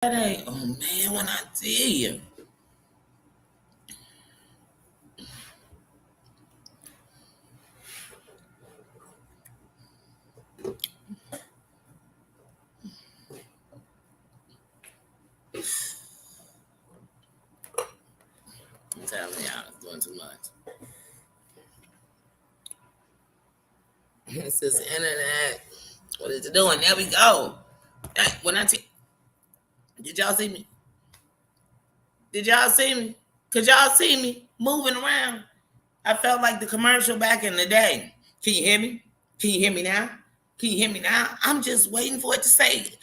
Friday. Oh man, when I tell you, I'm telling y'all, it's doing too much. It's this internet. What is it doing? There we go. Hey, did y'all see me? Did y'all see me? Could y'all see me moving around? I felt like the commercial back in the day. Can you hear me? Can you hear me now? Can you hear me now? I'm just waiting for it to say it.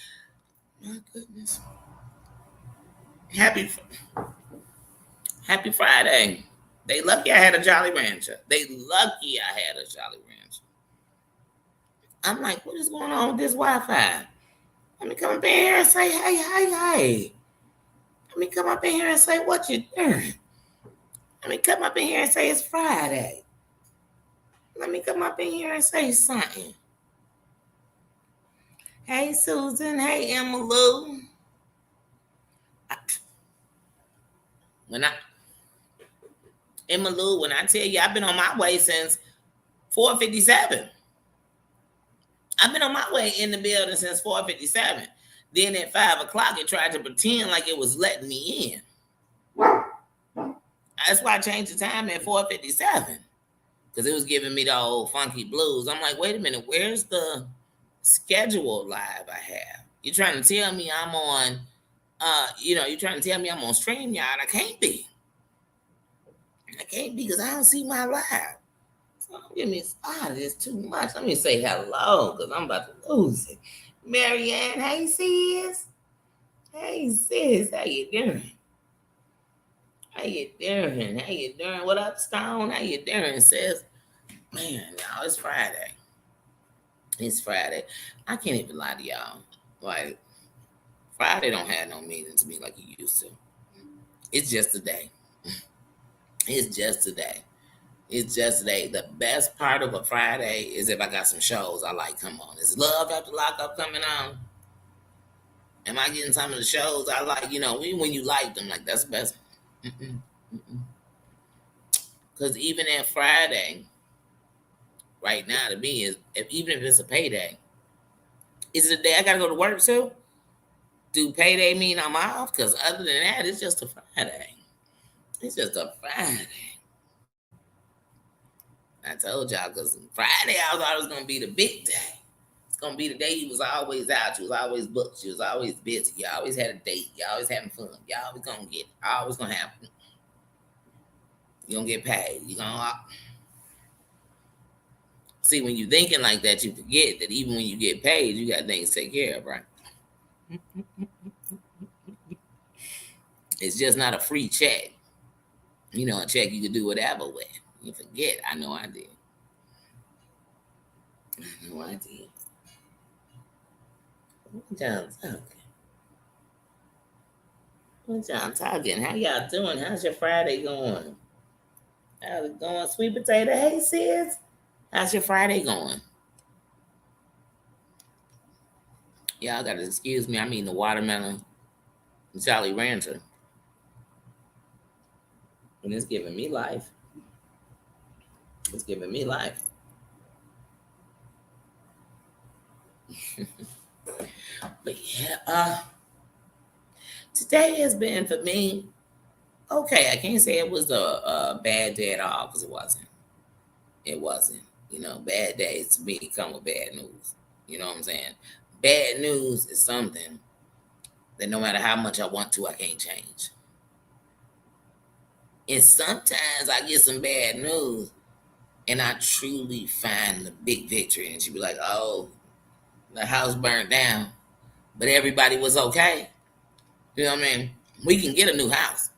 My goodness. Happy Happy Friday. They lucky I had a Jolly Rancher. They lucky I had a Jolly Rancher. I'm like, what is going on with this Wi-Fi? Let me come up in here and say, hey. Let me come up in here and say, what you doing? Let me come up in here and say it's Friday. Let me come up in here and say something. Hey, Susan. Hey, Emma Lou. Emma Lou, when I tell you I've been on my way since 4:57. I've been on my way in the building since 4:57. Then at 5 o'clock, it tried to pretend like it was letting me in. That's why I changed the time at 4:57 because it was giving me the old funky blues. I'm like, wait a minute, where's the schedule live I have? You're trying to tell me I'm on, you're trying to tell me I'm on StreamYard. I can't be. I can't be because I don't see my live. So don't get me started. It's too much. Let me say hello because I'm about to lose it. Marianne, hey sis. Hey sis, how you doing? How you doing? How you doing? What up, Stone? How you doing, sis? Man, y'all, it's Friday. It's Friday. I can't even lie to y'all. Like, Friday don't have no meaning to me like it used to. It's just a day. It's just a day. It's just a day. The best part of a Friday is if I got some shows I like come on. Is Love After Lockup coming on? Am I getting some of the shows I like? When you like them, like that's the best. Because even at Friday, right now to me is even if it's a payday, is it a day I gotta go to work too? Do payday mean I'm off? Because other than that, it's just a Friday. It's just a Friday. I told y'all because Friday I thought it was gonna be the big day. It's gonna be the day you was always out, you was always booked, you was always busy, you always had a date, you always having fun, you always gonna get, always gonna happen. You gonna get paid. You gonna see when you thinking like that, you forget that even when you get paid, you got things to take care of, right? It's just not a free check. A check you could do whatever with. You forget. I know I did. I know I did. What y'all talking? What y'all talking? How y'all doing? How's your Friday going? How's it going? Sweet potato. Hey sis. How's your Friday going? Y'all gotta excuse me. I'm eating the watermelon Jolly Rancher. And it's giving me life. It's giving me life. But yeah, today has been for me okay. I can't say it was a bad day at all because it wasn't. It wasn't. Bad days to me come with bad news. You know what I'm saying? Bad news is something that no matter how much I want to, I can't change. And sometimes I get some bad news and I truly find the big victory. And she'd be like, oh, the house burned down, but everybody was okay. You know what I mean? We can get a new house.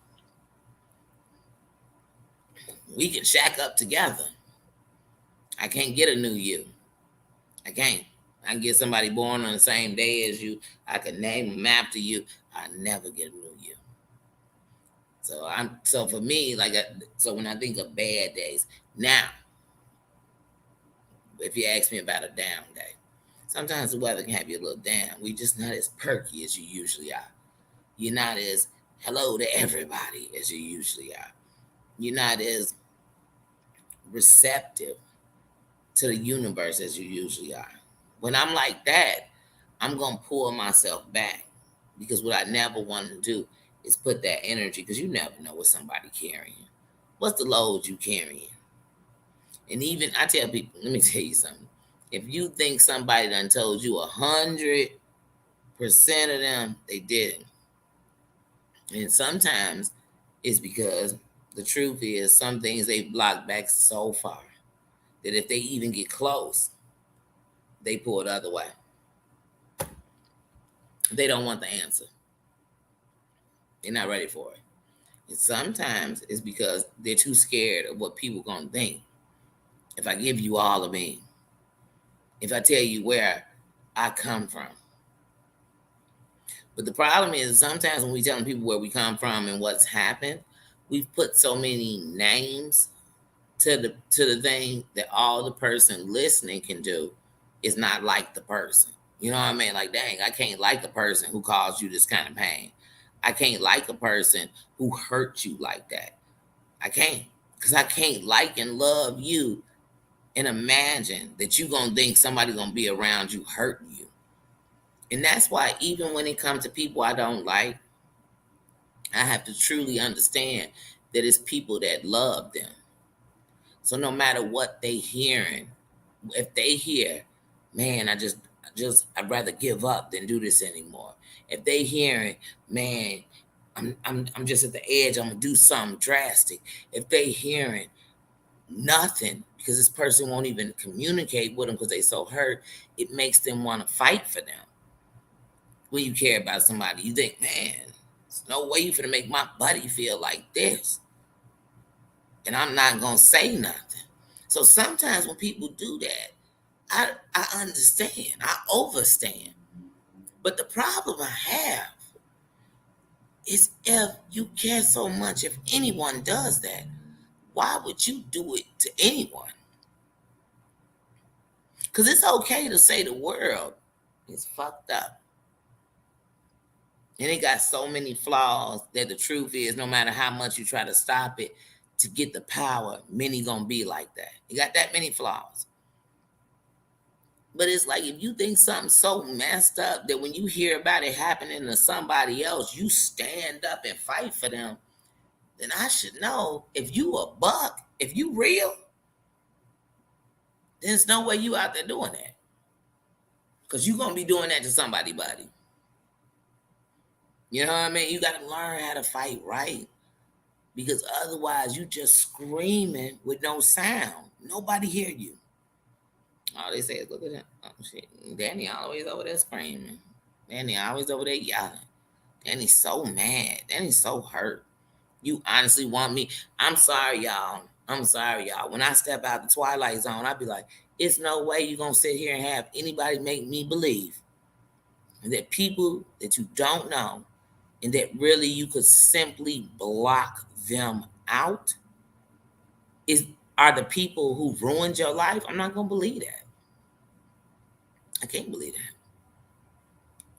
We can shack up together. I can't get a new you. I can't. I can get somebody born on the same day as you. I can name them after you. I never get a new you. So for me, so when I think of bad days, now, if you ask me about a down day, sometimes the weather can have you a little down. We just not as perky as you usually are. You're not as hello to everybody as you usually are. You're not as receptive to the universe as you usually are. When I'm like that, I'm going to pull myself back, because what I never want to do is put that energy, because you never know what somebody carrying. What's the load you carrying? And even I tell people, let me tell you something. If you think somebody done told you 100% of them, they didn't. And sometimes it's because the truth is some things they block back so far that if they even get close, they pull the other way. They don't want the answer. They're not ready for it. And sometimes it's because they're too scared of what people gonna think. If I give you all of me, if I tell you where I come from. But the problem is sometimes when we telling people where we come from and what's happened, we've put so many names to the thing that all the person listening can do is not like the person. You know what I mean? Like, dang, I can't like the person who caused you this kind of pain. I can't like a person who hurt you like that. I can't. Because I can't like and love you and imagine that you're going to think somebody going to be around you hurting you. And that's why even when it comes to people I don't like, I have to truly understand that it's people that love them. So no matter what they hearing, if they hear, man, I'd rather give up than do this anymore. If they hearing, man, I'm just at the edge, I'm gonna do something drastic. If they hearing nothing, because this person won't even communicate with them because they so hurt, it makes them want to fight for them. When you care about somebody, you think, man, there's no way you finna make my buddy feel like this. And I'm not gonna say nothing. So sometimes when people do that, I understand. I overstand. But the problem I have is if you care so much, if anyone does that, why would you do it to anyone? Because it's okay to say the world is fucked up. And it got so many flaws that the truth is no matter how much you try to stop it to get the power, many gonna be like that. It got that many flaws. But it's like if you think something's so messed up that when you hear about it happening to somebody else, you stand up and fight for them, then I should know if you a buck, if you real, there's no way you out there doing that. Because you're going to be doing that to somebody, buddy. You know what I mean? You got to learn how to fight right. Because otherwise you just screaming with no sound. Nobody hear you. All they say is, look at that. Oh, shit. Danny always over there screaming. Danny always over there yelling. Danny's so mad. Danny's so hurt. You honestly want me? I'm sorry, y'all. I'm sorry, y'all. When I step out the Twilight Zone, I be like, it's no way you're going to sit here and have anybody make me believe that people that you don't know and that really you could simply block them out are the people who ruined your life. I'm not going to believe that. I can't believe that.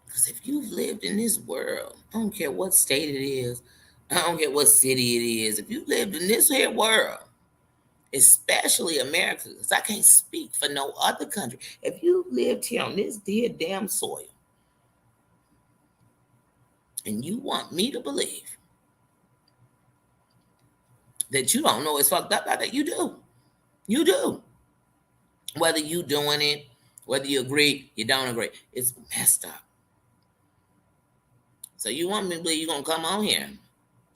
Because if you've lived in this world, I don't care what state it is, I don't care what city it is, if you lived in this here world, especially America, because I can't speak for no other country. If you lived here on this dear damn soil, and you want me to believe that you don't know it's fucked up like that, you do. You do. Whether you doing it, whether you agree, you don't agree, it's messed up. So you want me to believe you're going to come on here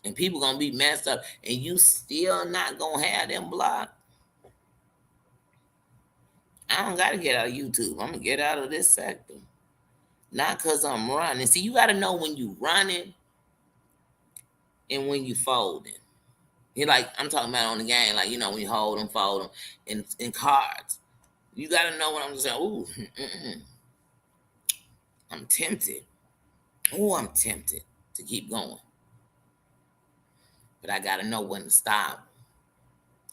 and people going to be messed up and you still not going to have them blocked? I don't got to get out of YouTube. I'm going to get out of this sector. Not because I'm running. See, you got to know when you running and when you folding. You're like, I'm talking about on the game, like, you know, when you hold them, fold them, in cards. You got to know when I'm saying, ooh, I'm tempted. Oh, I'm tempted to keep going. But I got to know when to stop.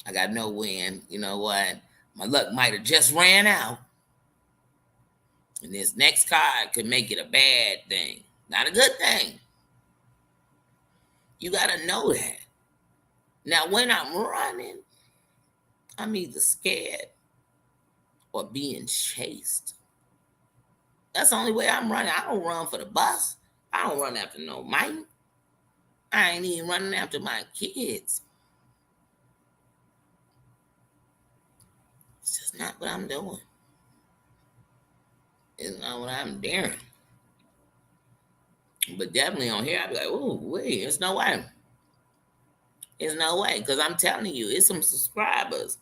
I got to know when, you know what, my luck might have just ran out. And this next card could make it a bad thing. Not a good thing. You got to know that. Now, when I'm running, I'm either scared or being chased. That's the only way I'm running. I don't run for the bus. I don't run after no Mike. I ain't even running after my kids. It's just not what I'm doing. It's not what I'm daring. But definitely on here, I'd be like, "Ooh, wait, there's no way. There's no way." Because I'm telling you, it's some subscribers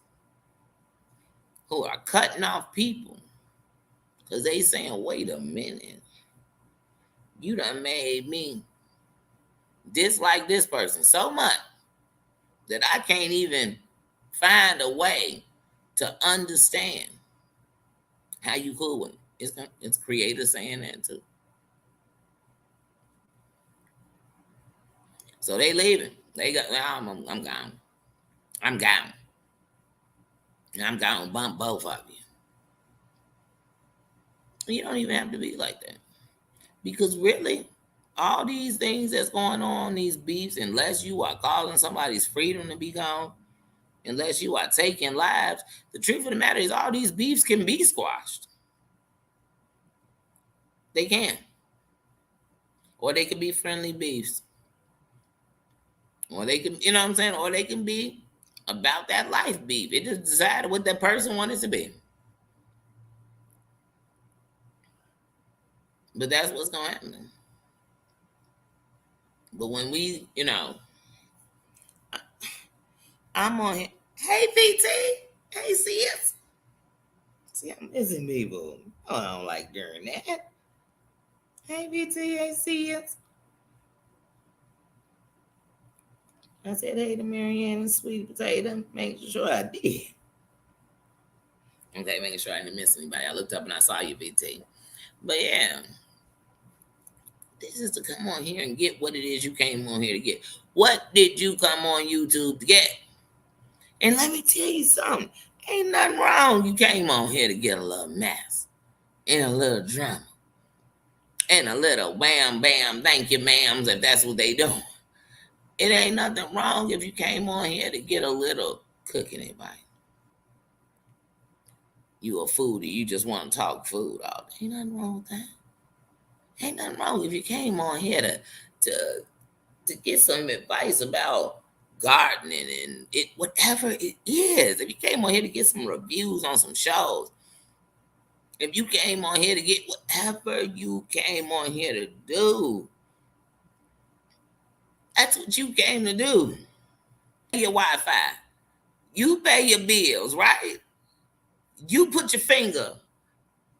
who are cutting off people because they saying, "Wait a minute, you done made me dislike this person so much that I can't even find a way to understand how you cool with it." It's creators saying that too. So they leaving. They got. I'm gone. I'm gone. And I'm gonna bump both of you. You don't even have to be like that. Because really, all these things that's going on, these beefs, unless you are causing somebody's freedom to be gone, unless you are taking lives, the truth of the matter is all these beefs can be squashed. They can. Or they can be friendly beefs. Or they can, you know what I'm saying? Or they can be about that life beef. It just decided what that person wanted to be. But that's what's gonna happen. But when we, I'm on here. Hey, PT. Hey, CS. See, I'm missing people. Oh, I don't like doing that. Hey, PT. Hey, CS. I said, hey to Marianne and Sweet Potato. Make sure I did. Okay, making sure I didn't miss anybody. I looked up and I saw you, PT. But yeah, this is to come on here and get what it is you came on here to get. What did you come on YouTube to get? And let me tell you something. Ain't nothing wrong. You came on here to get a little mess and a little drama and a little wham bam thank you ma'ams if that's what they do. It ain't nothing wrong if you came on here to get a little cooking advice. You a foodie, you just want to talk food all day. Ain't nothing wrong with that. Ain't nothing wrong if you came on here to get some advice about gardening and it whatever it is. If you came on here to get some reviews on some shows, if you came on here to get whatever you came on here to do, that's what you came to do. Your Wi-Fi, you pay your bills, right? You put your finger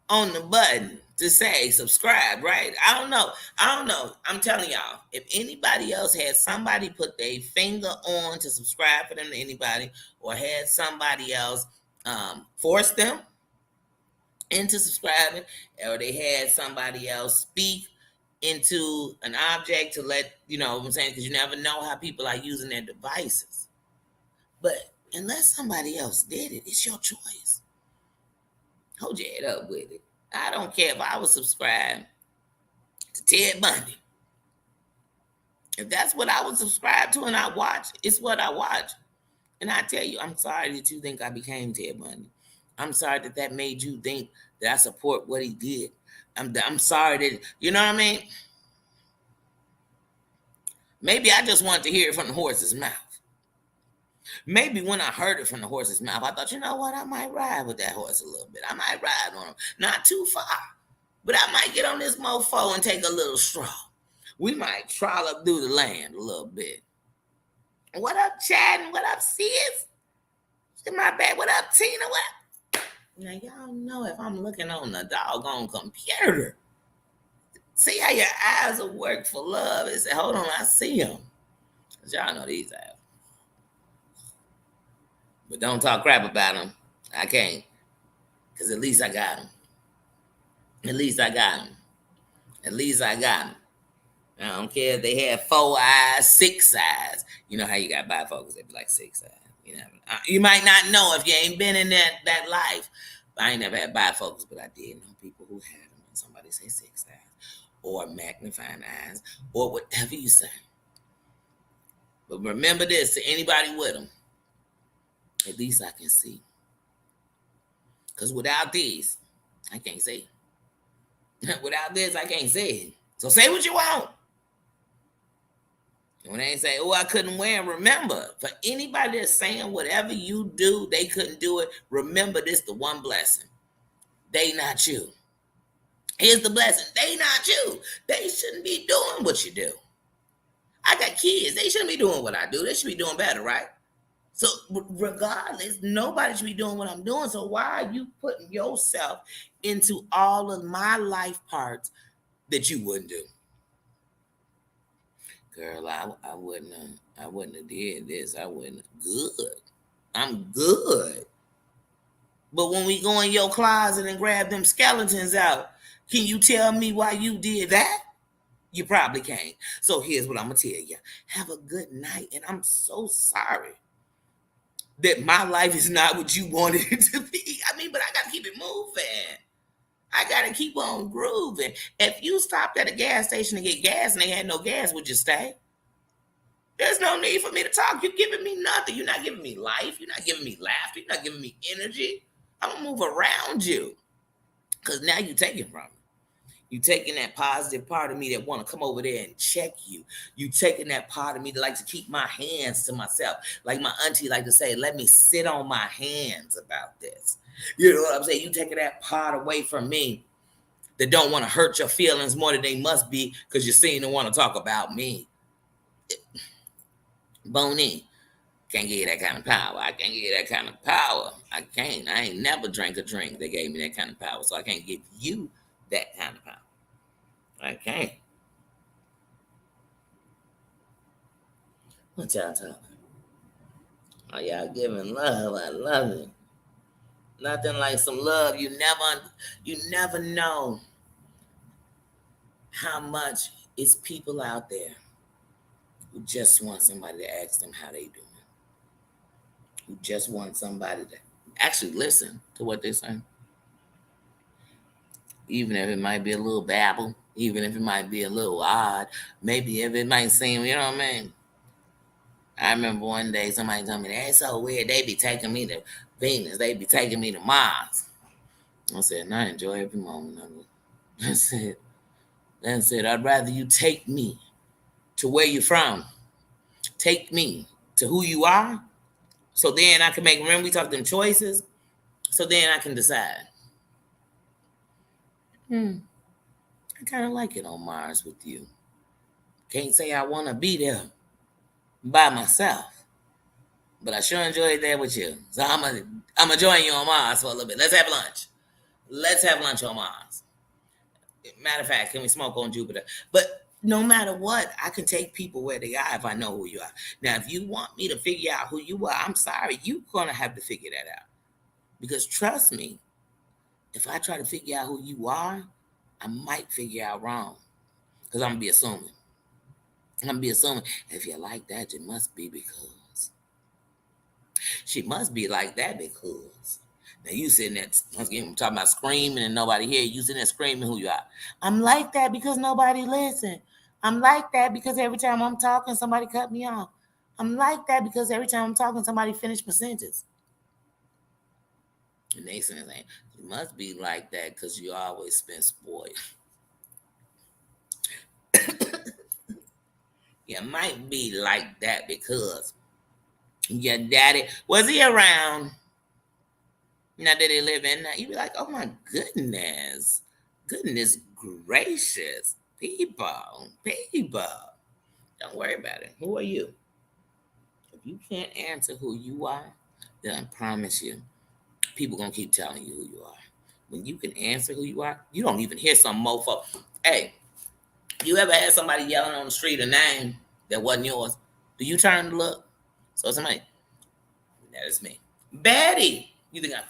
on the button to say subscribe, right? I don't know. I'm telling y'all, if anybody else had somebody put their finger on to subscribe for them to anybody, or had somebody else force them into subscribing, or they had somebody else speak into an object to let you know what I'm saying, because you never know how people are using their devices. But unless somebody else did it, it's your choice. Hold your head up with it. I don't care if I was subscribed to Ted Bundy. If that's what I was subscribed to and I watch, it's what I watch. And I tell you, I'm sorry that you think I became Ted Bundy. I'm sorry that that made you think that I support what he did. I'm sorry that, you know what I mean? Maybe I just wanted to hear it from the horse's mouth. Maybe when I heard it from the horse's mouth, I thought, you know what? I might ride with that horse a little bit. I might ride on him. Not too far. But I might get on this mofo and take a little stroll. We might trollop through the land a little bit. What up, Chad? What up, sis? My bad. What up, Tina? What up? Now, y'all know if I'm looking on the doggone computer, see how your eyes will work for love. And say, hold on, I see them. Because y'all know these eyes. But don't talk crap about them. I can't. Because at least I got them. At least I got them. At least I got them. I don't care if they had 4 eyes, 6 eyes. You know how you got bifocals? They be like 6 eyes. You might not know if you ain't been in that life. But I ain't never had bifocals, but I did know people who had them. And somebody say 6 eyes, or magnifying eyes, or whatever you say. But remember this, to anybody with them, at least I can see. Because without these, I can't see. Without this, I can't see. So say what you want. And when they say, oh, I couldn't wear, remember, for anybody that's saying whatever you do, they couldn't do it, remember this, the one blessing. They not you. Here's the blessing. They not you. They shouldn't be doing what you do. I got kids. They shouldn't be doing what I do. They should be doing better, right? So regardless, nobody should be doing what I'm doing. So why are you putting yourself into all of my life parts that you wouldn't do? Girl, I wouldn't have did this. I wouldn't. Good. I'm good. But when we go in your closet and grab them skeletons out, can you tell me why you did that? You probably can't. So here's what I'm going to tell you. Have a good night. And I'm so sorry that my life is not what you wanted it to be. I mean, but I got to keep it moving. I got to keep on grooving. If you stopped at a gas station to get gas and they had no gas, would you stay? There's no need for me to talk. You're giving me nothing. You're not giving me life. You're not giving me laughter. You're not giving me energy. I'm going to move around you because now you're taking from me. You taking that positive part of me that want to come over there and check you. You taking that part of me that likes to keep my hands to myself. Like my auntie like to say, let me sit on my hands about this. You know what I'm saying? You taking that part away from me that don't want to hurt your feelings more than they must be because you seem to want to talk about me. Bonnie, can't give you that kind of power. I can't give you that kind of power. I can't. I ain't never drank a drink that gave me that kind of power, so I can't give you that kind of power. I can't. What y'all talking? Oh, y'all giving love. I love it. Nothing like some love. You never know how much it's people out there who just want somebody to ask them how they doing. Who just want somebody to actually listen to what they're saying. Even if it might be a little babble, even if it might be a little odd, maybe if it might seem, you know what I mean? I remember one day somebody told me, that's so weird. They be taking me to Venus. They be taking me to Mars. I said, and I enjoy every moment of it. That's it. I'd rather you take me to where you're from. Take me to who you are. So then I can make, remember we talked them choices? So then I can decide. I kind of like it on Mars with you. Can't say I want to be there by myself, but I sure enjoy it there with you. So I'm gonna join you on Mars for a little bit. Let's have lunch. Let's have lunch on Mars. Matter of fact, can we smoke on Jupiter? But no matter what, I can take people where they are if I know who you are. Now, if you want me to figure out who you are, I'm sorry, you're gonna have to figure that out. Because trust me, if I try to figure out who you are, I might figure out wrong. Because I'm gonna be assuming. If you're like that, it must be because. She must be like that because. Now you sitting there, once again, talking about screaming and nobody here. You sitting there screaming who you are. I'm like that because nobody listen. I'm like that because every time I'm talking, somebody cut me off. I'm like that because every time I'm talking, somebody finish my sentence. And they saying, you must be like that because you always been spoiled. You might be like that because your daddy, was he around? Now that they live in, you be like, oh my goodness gracious, people. Don't worry about it. Who are you? If you can't answer who you are, then I promise you, people gonna keep telling you who you are. When you can answer who you are, you don't even hear some mofo. Hey, you ever had somebody yelling on the street a name that wasn't yours? Do you turn to look? So somebody, that is me. Betty. You think I'm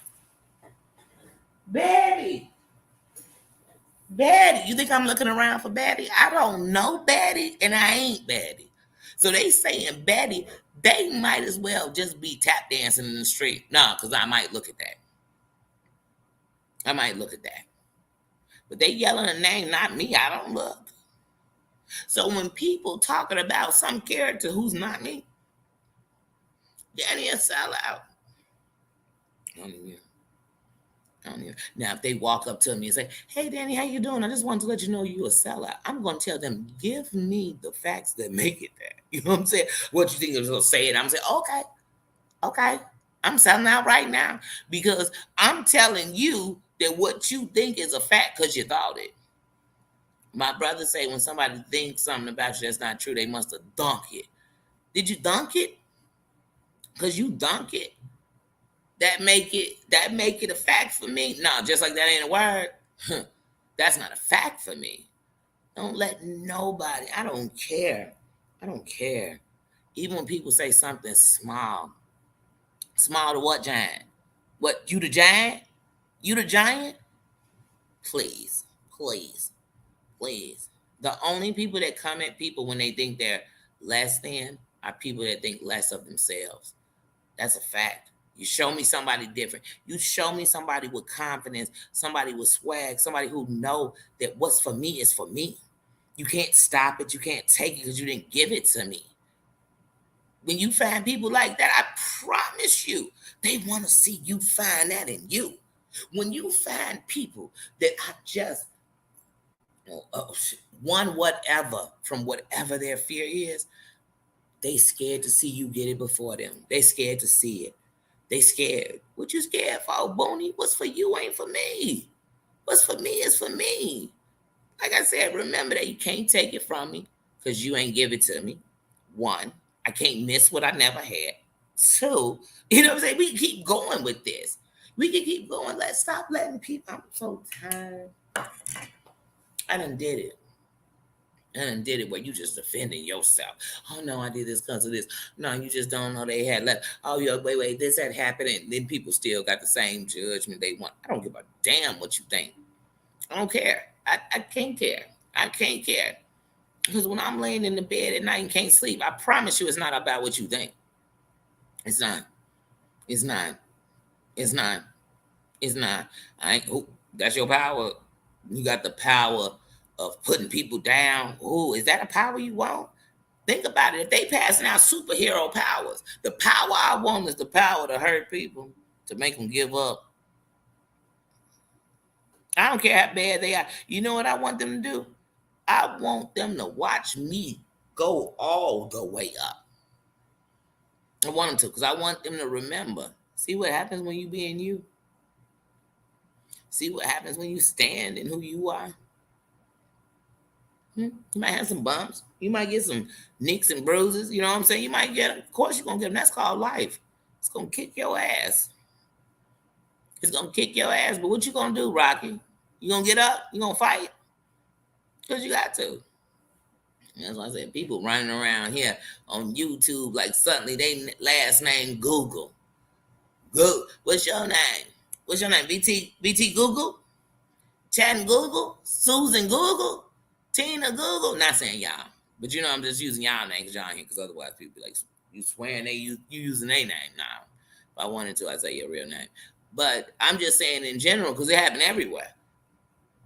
Betty? You think I'm looking around for Betty? I don't know Betty, and I ain't Betty. So they saying Betty, they might as well just be tap dancing in the street. No, because I might look at that. But they yelling a name, not me. I don't look. So when people talking about some character who's not me, Danny a sellout. I don't even, I don't even. Now, if they walk up to me and say, "Hey, Danny, how you doing? I just wanted to let you know you a sellout." I'm going to tell them, "Give me the facts that make it that." You know what I'm saying? What you think is going to say it? I'm saying, "Okay, okay, I'm selling out right now because I'm telling you that what you think is a fact because you thought it." My brother say when somebody thinks something about you that's not true, they must have dunked it. Did you dunk it? Because you dunk it. That make it a fact for me. No, just like that ain't a word. That's not a fact for me. Don't let nobody. I don't care. I don't care. Even when people say something small, small to what giant? What you the giant? You the giant? Please, please, please. The only people that come at people when they think they're less than are people that think less of themselves. That's a fact. You show me somebody different. You show me somebody with confidence, somebody with swag, somebody who know that what's for me is for me. You can't stop it. You can't take it because you didn't give it to me. When you find people like that, I promise you, they want to see you find that in you. When you find people that are just one whatever from whatever their fear is, they scared to see you get it before them. They scared to see it. They scared. What you scared for, Booney? What's for you ain't for me. What's for me is for me. Like I said, remember that you can't take it from me because you ain't give it to me. One, I can't miss what I never had. Two, you know what I'm saying? We can keep going with this. We can keep going. Let's stop letting people. I'm so tired. I done did it. And did it where you just defending yourself. Oh no, I did this because of this. No, you just don't know they had left. Oh yeah, wait, this had happened, and then people still got the same judgment they want. I don't give a damn what you think. I don't care. I can't care. I can't care. Because when I'm laying in the bed at night and can't sleep, I promise you it's not about what you think. It's not. It's not. It's not. It's not. I ain't that's your power. You got the power of putting people down. Oh, is that a power you want? Think about it. If they passing out superhero powers, the power I want is the power to hurt people, to make them give up. I don't care how bad they are. You know what I want them to do? I want them to watch me go all the way up. I want them to, because I want them to remember. See what happens when you being you? See what happens when you stand in who you are? You might have some bumps. You might get some nicks and bruises. You know what I'm saying? You might get them. Of course, you're going to get them. That's called life. It's going to kick your ass. It's going to kick your ass. But what you going to do, Rocky? You going to get up? You going to fight? Because you got to. And that's why I said people running around here on YouTube like suddenly they last name Google. Go. What's your name? What's your name? BT Google? Chatting Google? Susan Google? Tina Google? Not saying y'all. But you know I'm just using y'all name because y'all here, because otherwise people be like, you swearing you using their name now. If I wanted to, I'd say your real name. But I'm just saying in general, because it happen everywhere.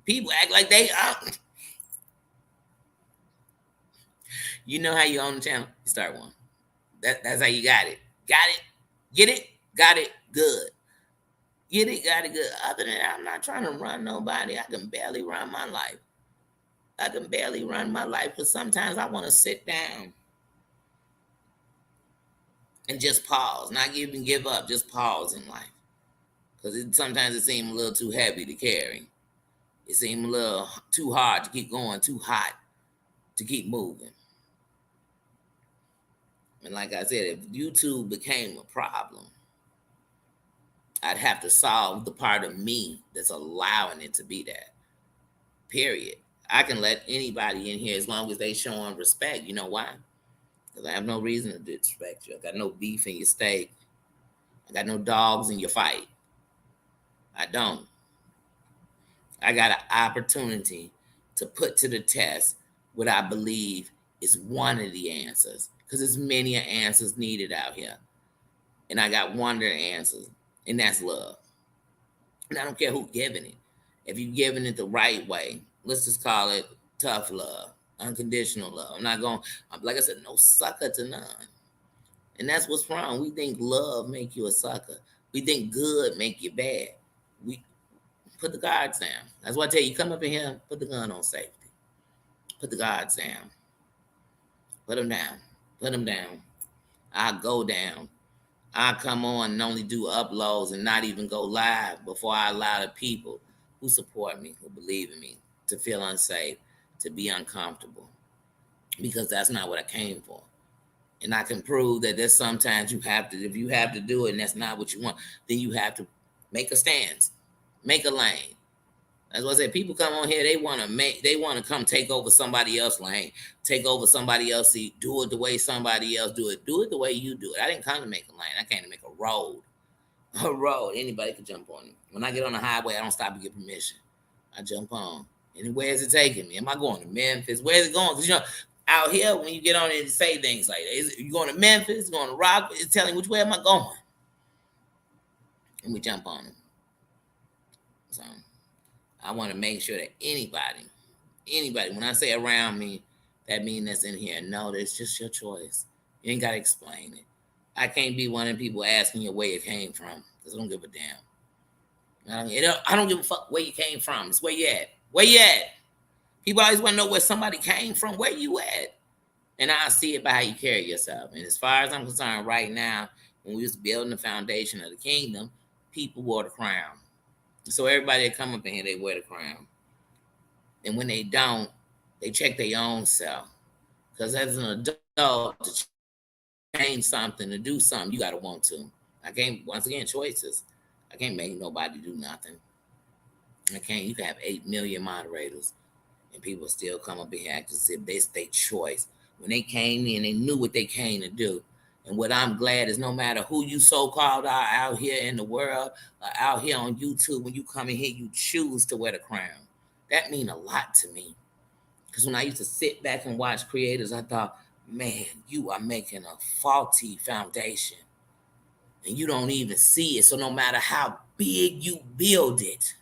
People act like they are. You know how you own the channel? You start one. That's how you got it. Got it? Get it? Got it? Good. Get it? Got it? Good. Other than that, I'm not trying to run nobody. I can barely run my life. I can barely run my life because sometimes I want to sit down and just pause. Not even give up, just pause in life. Because sometimes it seems a little too heavy to carry. It seems a little too hard to keep going, too hot to keep moving. And like I said, if YouTube became a problem, I'd have to solve the part of me that's allowing it to be that. Period. I can let anybody in here as long as they showing respect. You know why? Because I have no reason to disrespect you. I got no beef in your steak. I got no dogs in your fight. I don't. I got an opportunity to put to the test what I believe is one of the answers. Because there's many answers needed out here. And I got one of the answers. And that's love. And I don't care who giving it. If you're giving it the right way, let's just call it tough love, Unconditional love. I'm not going, like I said, no sucker to none. And that's what's wrong. We think love make you a sucker. We think good make you bad. We put the guards down. That's why I tell you, come up in here, put the gun on safety. Put the guards down. Put them down. Put them down. I go down. I come on and only do uploads and not even go live before I allow the people who support me, who believe in me, to feel unsafe, to be uncomfortable. Because that's not what I came for. And I can prove that there's sometimes you have to, if you have to do it and that's not what you want, then you have to make a stance, make a lane. That's what I said. People come on here, they want to come take over somebody else's lane, take over somebody else's seat, do it the way somebody else do it the way you do it. I didn't come to make a lane. I came to make a road. A road. Anybody can jump on it. When I get on the highway, I don't stop to get permission. I jump on. And where is it taking me? Am I going to Memphis? Where is it going? Because, out here, when you get on it and say things like that, is you going to Memphis, going to Rock? It's telling which way am I going? And we jump on it. So I want to make sure that anybody, when I say around me, that means that's in here. No, it's just your choice. You ain't got to explain it. I can't be one of the people asking you where it came from because I don't give a damn. I don't give a fuck where you came from. It's where you at. Where you at? People always want to know where somebody came from. Where you at? And I see it by how you carry yourself. And as far as I'm concerned right now, when we was building the foundation of the kingdom, people wore the crown. So everybody that come up in here, they wear the crown. And when they don't, they check their own self. Because as an adult, to change something, to do something, you got to want to. I can't, once again, choices. I can't make nobody do nothing. I can't. You can have 8 million moderators, and people still come up in here acting as if it's their choice. When they came in, they knew what they came to do. And what I'm glad is no matter who you so-called are out here in the world, out here on YouTube, when you come in here, you choose to wear the crown. That means a lot to me. Because when I used to sit back and watch creators, I thought, man, you are making a faulty foundation. And you don't even see it. So no matter how big you build it,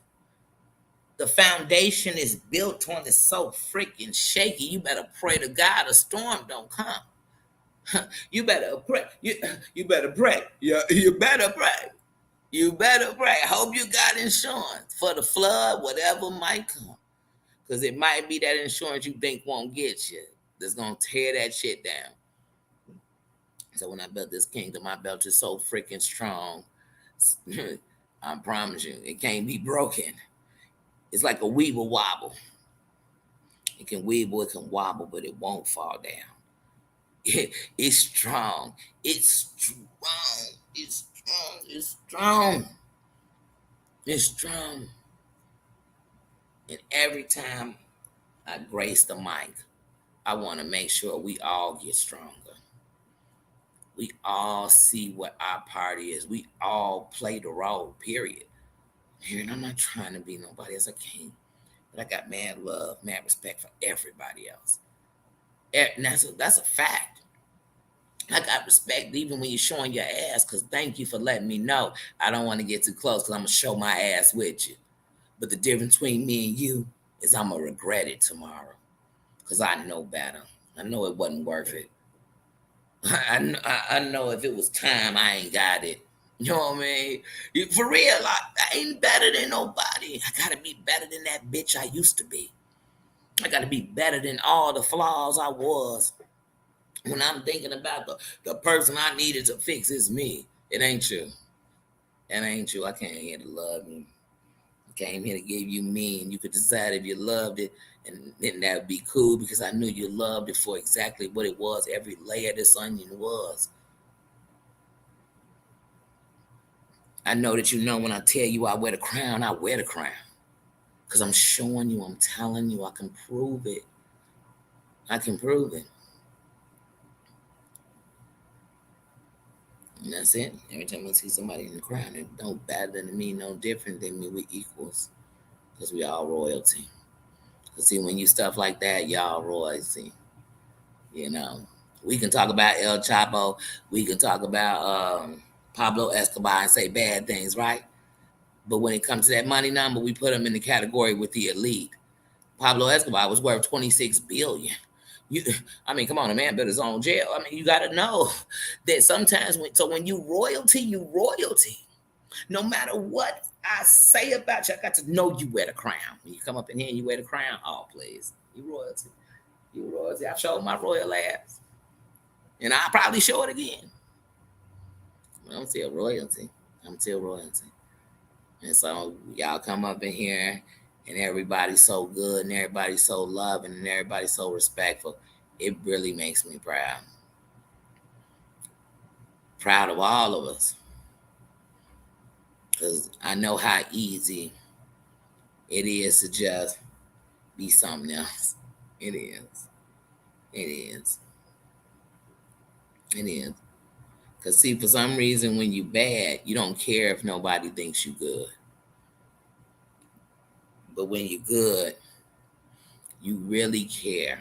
the foundation is built on is so freaking shaky. You better pray to God a storm don't come. You better pray. You better pray. You better pray. You better pray. I hope you got insurance for the flood, whatever might come. Because it might be that insurance you think won't get you that's going to tear that shit down. So when I built this kingdom, I built it so freaking strong. I promise you, it can't be broken. It's like a weeble wobble. It can weeble, it can wobble, but it won't fall down. It's strong. It's strong. It's strong. It's strong. It's strong. And every time I grace the mic, I want to make sure we all get stronger. We all see what our part is. We all play the role, period. And I'm not trying to be nobody else. I can't. But I got mad love, mad respect for everybody else. And that's a fact. I got respect even when you're showing your ass, because thank you for letting me know. I don't want to get too close because I'm going to show my ass with you. But the difference between me and you is I'm going to regret it tomorrow because I know better. I know it wasn't worth it. I know if it was time, I ain't got it. You know what I mean? For real, I ain't better than nobody. I got to be better than that bitch I used to be. I got to be better than all the flaws I was. When I'm thinking about the person I needed to fix, is me. It ain't you. It ain't you. I came here to love you. I came here to give you me, and you could decide if you loved it, and then that would be cool because I knew you loved it for exactly what it was. Every layer of this onion was. I know that you know when I tell you I wear the crown, I wear the crown. Because I'm showing you, I'm telling you, I can prove it. I can prove it. And that's it. Every time I see somebody in the crown, it don't better than me, no different than me. We equals. Because we all royalty. Because see, when you stuff like that, y'all royalty. You know. We can talk about El Chapo. We can talk about Pablo Escobar and say bad things, right? But when it comes to that money number, we put him in the category with the elite. Pablo Escobar was worth $26 billion. You, I mean, come on, a man built his own jail. I mean, you got to know that sometimes when you royalty, you royalty. No matter what I say about you, I got to know you wear the crown. When you come up in here and you wear the crown, oh, please. You royalty. You royalty. I've showed my royal ass. And I'll probably show it again. I'm still royalty. I'm still royalty. And so y'all come up in here and everybody's so good and everybody's so loving and everybody's so respectful. It really makes me proud. Proud of all of us. Because I know how easy it is to just be something else. It is. It is. It is. Because, see, for some reason, when you bad, you don't care if nobody thinks you good. But when you're good, you really care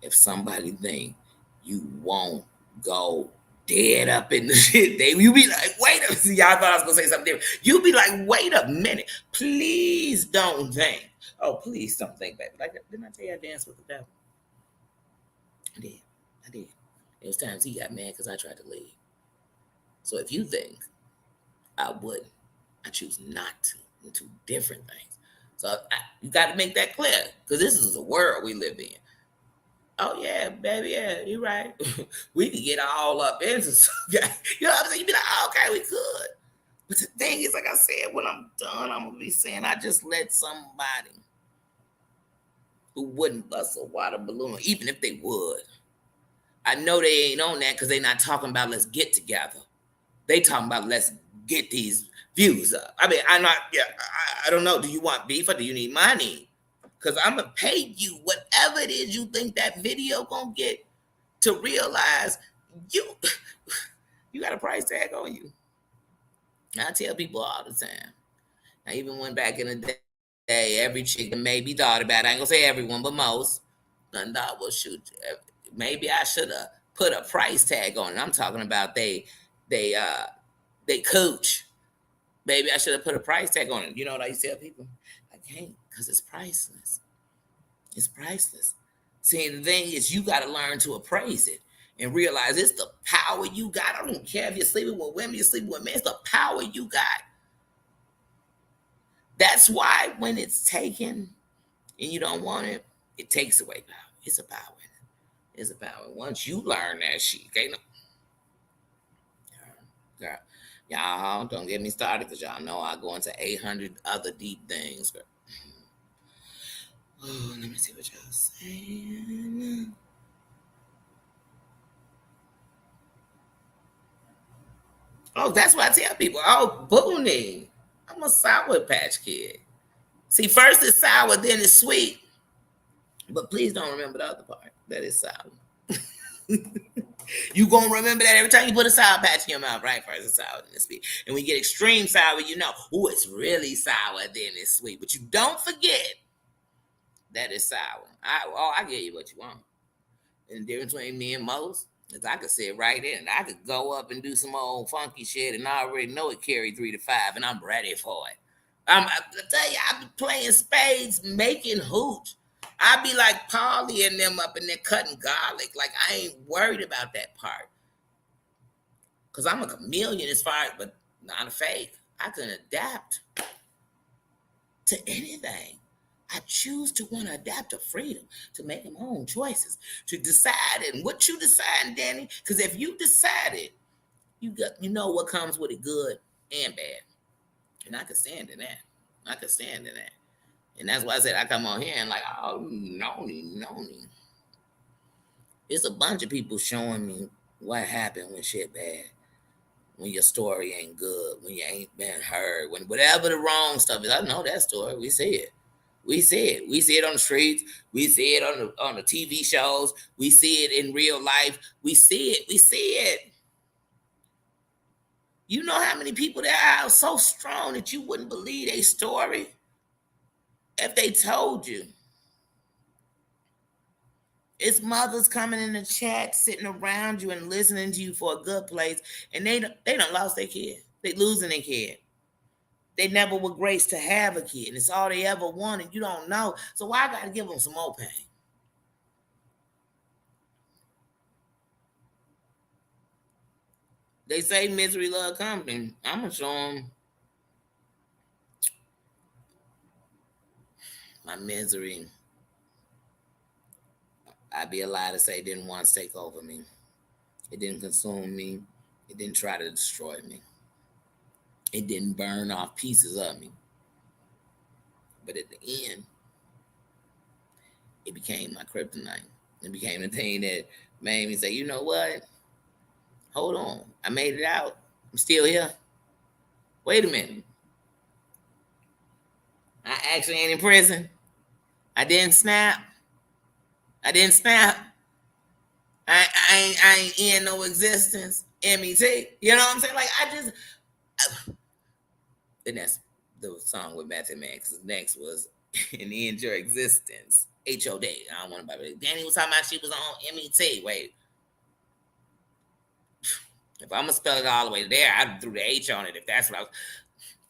if somebody think you won't go dead up in the shit. You be like, wait a minute. Y'all thought I was going to say something different. You be like, wait a minute. Please don't think. Oh, please don't think, baby. Like, didn't I tell you I danced with the devil? I did. It was times he got mad because I tried to leave. So if you think I wouldn't, I choose not to. In two different things. So you got to make that clear because this is the world we live in. Oh, yeah, baby, yeah, you're right. We can get all up into some guy. You know what I'm saying? You be like, oh, okay, we could. But the thing is, like I said, when I'm done, I'm going to be saying I just let somebody who wouldn't bust a water balloon, even if they would. I know they ain't on that because they're not talking about let's get together. They talking about let's get these views up. I mean, I don't know. Do you want beef or do you need money? Because I'm going to pay you whatever it is you think that video going to get to realize you got a price tag on you. And I tell people all the time. I even went back in the day, every chick maybe thought about it. I ain't going to say everyone, but most. None thought, well, shoot, maybe I should have put a price tag on it. I'm talking about they coach. Maybe I should have put a price tag on it. You know what I used to tell people? I can't because it's priceless. It's priceless. See, the thing is, you got to learn to appraise it and realize it's the power you got. I don't care if you're sleeping with women, you're sleeping with men. It's the power you got. That's why when it's taken and you don't want it, it takes away power. It's a power. It's a power. Once you learn that shit, okay? Girl, y'all don't get me started because y'all know I go into 800 other deep things. Girl. Oh, let me see what y'all saying. Oh, that's what I tell people. Oh, Booney. I'm a Sour Patch Kid. See, first it's sour, then it's sweet. But please don't remember the other part. That is sour. You gonna remember that every time you put a Sour Patch in your mouth, right? First it's sour, then it's sweet. And when you get extreme sour, you know, oh, it's really sour, then it's sweet. But you don't forget that it's sour. I get you what you want. And the difference between me and most is I could sit right in and I could go up and do some old funky shit and I already know it carried 3 to 5 and I'm ready for it. I tell you, I be playing spades, making hooch. I be like Polly and them up in there cutting garlic. Like I ain't worried about that part. Cause I'm a chameleon as far as, but not a fake. I can adapt to anything. I choose to want to adapt to freedom, to make my own choices, to decide. And what you decide, Danny, because if you decided, you know what comes with it, good and bad. And I could stand in that. I could stand in that. And that's why I said I come on here and like, oh, no. It's a bunch of people showing me what happened when shit bad. When your story ain't good, when you ain't been heard, when whatever the wrong stuff is. I know that story. We see it. We see it. We see it on the streets. We see it on the TV shows. We see it in real life. We see it. We see it. You know how many people there are so strong that you wouldn't believe their story if they told you. It's mothers coming in the chat, sitting around you and listening to you for a good place, and they done lost their kid. They losing their kid. They never were graced to have a kid, and it's all they ever wanted. You don't know. So why I got to give them some more pain? They say misery love company. I'm gonna show them my misery. I'd be a lie to say it didn't want to take over me. It didn't consume me. It didn't try to destroy me. It didn't burn off pieces of me. But at the end, it became my kryptonite. It became the thing that made me say, you know what? Hold on. I made it out. I'm still here. Wait a minute. I actually ain't in prison. I didn't snap. I didn't snap. I ain't in no existence. MET. You know what I'm saying? Like, and that's the song with Method Man, because the next was in the end your existence. HOD. I don't want to. Danny was talking about she was on MET. Wait. If I'm gonna spell it all the way there, I threw the H on it if that's what I was.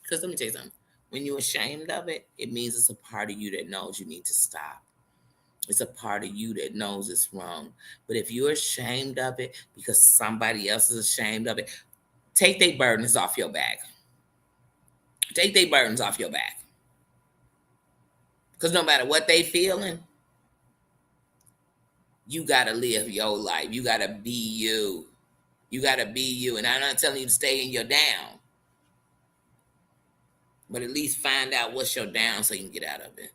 Because let me tell you something. When you're ashamed of it, it means it's a part of you that knows you need to stop. It's a part of you that knows it's wrong. But if you're ashamed of it because somebody else is ashamed of it, take their burdens off your back. Take their burdens off your back. Because no matter what they feeling, you got to live your life. You got to be you. You got to be you. And I'm not telling you to stay in your down. But at least find out what's your down so you can get out of it.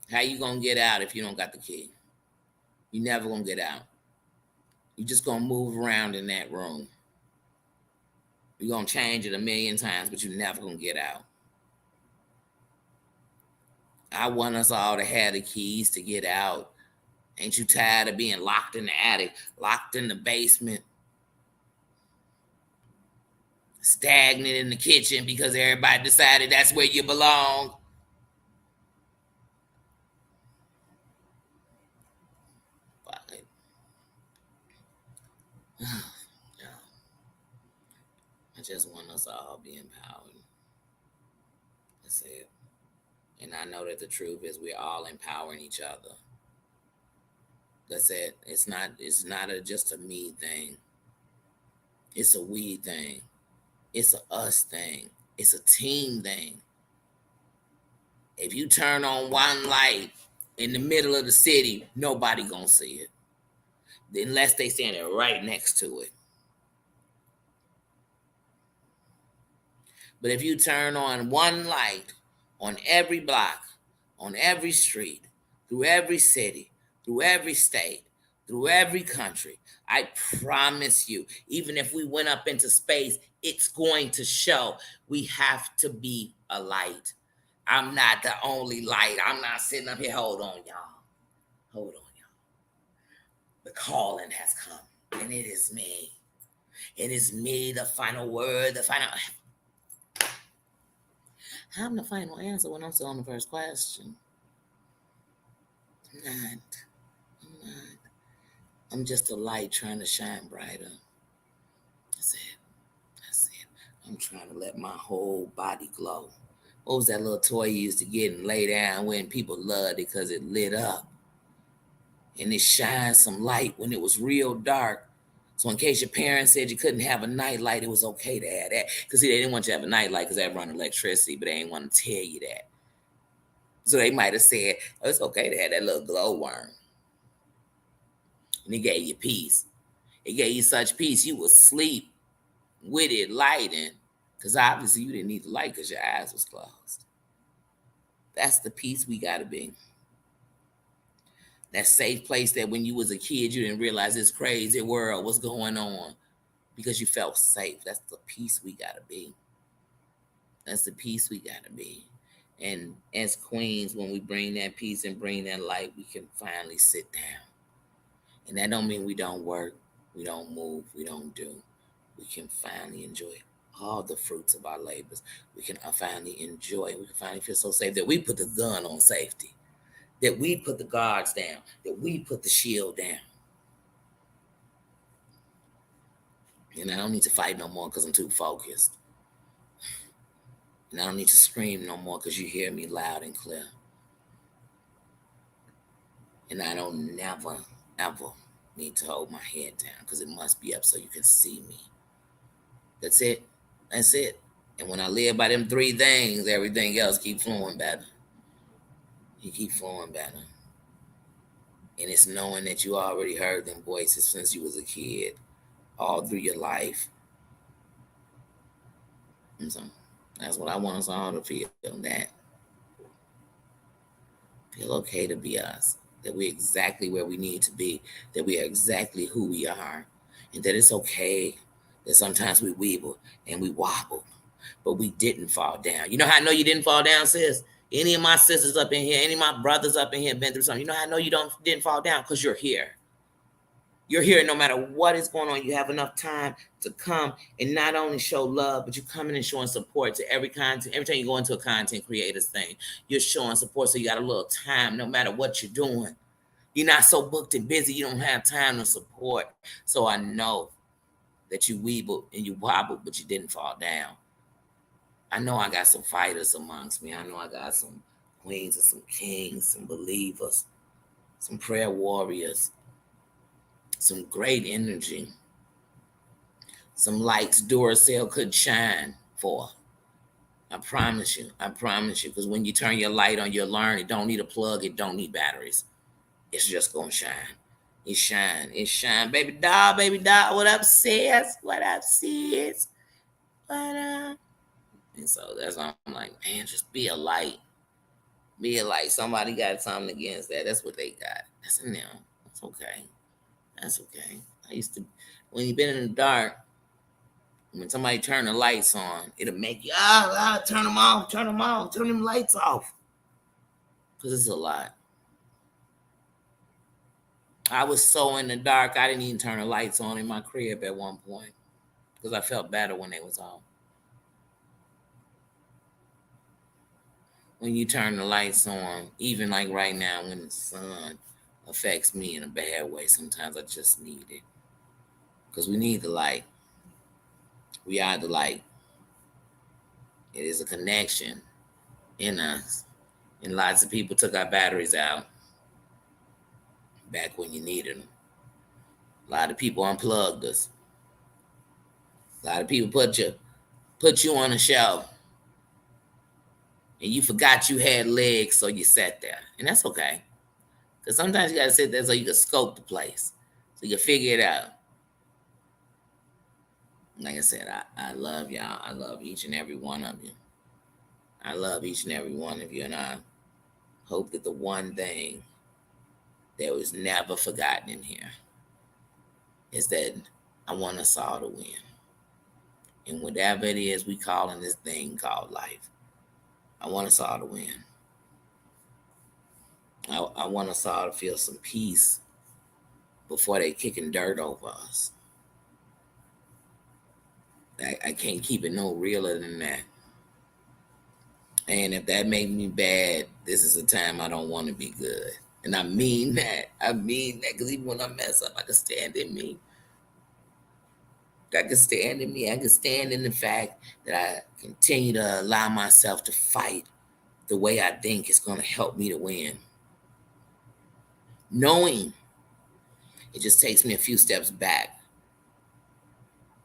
How you going to get out if you don't got the key? You never going to get out. You just going to move around in that room. You're going to change it a million times, but you're never going to get out. I want us all to have the keys to get out. Ain't you tired of being locked in the attic, locked in the basement, stagnant in the kitchen because everybody decided that's where you belong? I just want us all to be empowered. That's it. And I know that the truth is we're all empowering each other. That's it. It's not just a me thing. It's a we thing. It's a us thing. It's a team thing. If you turn on one light in the middle of the city, nobody gonna see it. Unless they standing right next to it. But if you turn on one light on every block, on every street, through every city, through every state, through every country, I promise you, even if we went up into space, it's going to show. We have to be a light. I'm not the only light. I'm not sitting up here. Hold on, y'all. Hold on, y'all. The calling has come, and it is me. It is me, the final word, the final. I'm the final answer when I'm still on the first question. I'm not. I'm not. I'm just a light trying to shine brighter. That's it. That's it. I'm trying to let my whole body glow. What was that little toy you used to get and lay down when people loved it because it lit up? And it shined some light when it was real dark. So in case your parents said you couldn't have a night light, it was okay to have that. Because see, they didn't want you to have a night light because they run electricity, but they didn't want to tell you that. So they might have said, oh, it's okay to have that little glowworm. And it gave you peace. It gave you such peace, you would sleep with it lighting. Because obviously you didn't need the light because your eyes was closed. That's the peace we got to be. That safe place that when you was a kid, you didn't realize this crazy world was going on because you felt safe. That's the peace we got to be. That's the peace we got to be. And as queens, when we bring that peace and bring that light, we can finally sit down. And that don't mean we don't work, we don't move, we don't do. We can finally enjoy all the fruits of our labors. We can finally enjoy, we can finally feel so safe that we put the gun on safety, that we put the guards down, that we put the shield down. And I don't need to fight no more because I'm too focused. And I don't need to scream no more because you hear me loud and clear. And I don't never, ever need to hold my head down because it must be up so you can see me. That's it. That's it. And when I live by them three things, everything else keep flowing better. You keep flowing better. And it's knowing that you already heard them voices since you was a kid, all through your life. And so that's what I want us all to feel, that feel okay to be us, that we're exactly where we need to be, that we are exactly who we are, and that it's okay that sometimes we weeble and we wobble, but we didn't fall down. You know how I know you didn't fall down, sis? Any of my sisters up in here, any of my brothers up in here been through something. You know how I know you didn't fall down? Because you're here. You're here no matter what is going on. You have enough time to come and not only show love, but you're coming and showing support to every content. Every time you go into a content creator's thing, you're showing support. So you got a little time no matter what you're doing. You're not so booked and busy, you don't have time to support. So I know that you weebled and you wobbled, but you didn't fall down. I know I got some fighters amongst me. I know I got some queens and some kings, some believers, some prayer warriors, some great energy, some lights Duracell could shine for. I promise you, because when you turn your light on, you'll learn it don't need a plug, it don't need batteries. It's just gonna shine. It shine. Baby doll, what up, sis? What up, sis? What up? And so that's why I'm like, man, just be a light. Be a light. Somebody got something against that. That's what they got. That's in them. That's okay. That's okay. I used to, when you've been in the dark, when somebody turn the lights on, it'll make you, turn them off, turn them lights off. Because it's a lot. I was so in the dark, I didn't even turn the lights on in my crib at one point because I felt better when they was off. When you turn the lights on, even like right now when the sun affects me in a bad way, sometimes I just need it. Because we need the light. We are the light. It is a connection in us. And lots of people took our batteries out back when you needed them. A lot of people unplugged us. A lot of people put you on a shelf and you forgot you had legs, so you sat there. And that's okay. Because sometimes you got to sit there so you can scope the place, so you can figure it out. Like I said, I love y'all. I love each and every one of you. I love each and every one of you. And I hope that the one thing that was never forgotten in here is that I want us all to win. And whatever it is we call in this thing called life, I want us all to win. I want us all to feel some peace before they kicking dirt over us. I can't keep it no realer than that. And if that made me bad, this is a time I don't want to be good. And I mean that. Because even when I mess up, I can stand in me. I can stand in me. I can stand in the fact that I continue to allow myself to fight the way I think is going to help me to win. Knowing it just takes me a few steps back.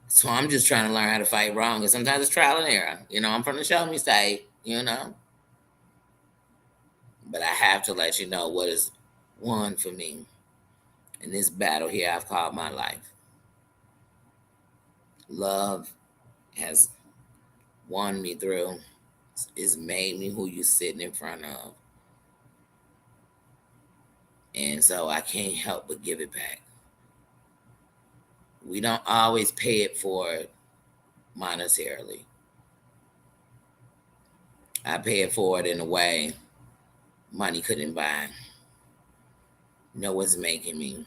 So I'm just trying to learn how to fight wrong. And sometimes it's trial and error. I'm from the show me side, But I have to let you know what is won for me in this battle here I've called my life. Love has won me through. It's made me who you're sitting in front of. And so I can't help but give it back. We don't always pay it forward monetarily. I pay it forward in a way money couldn't buy. Know what's making me.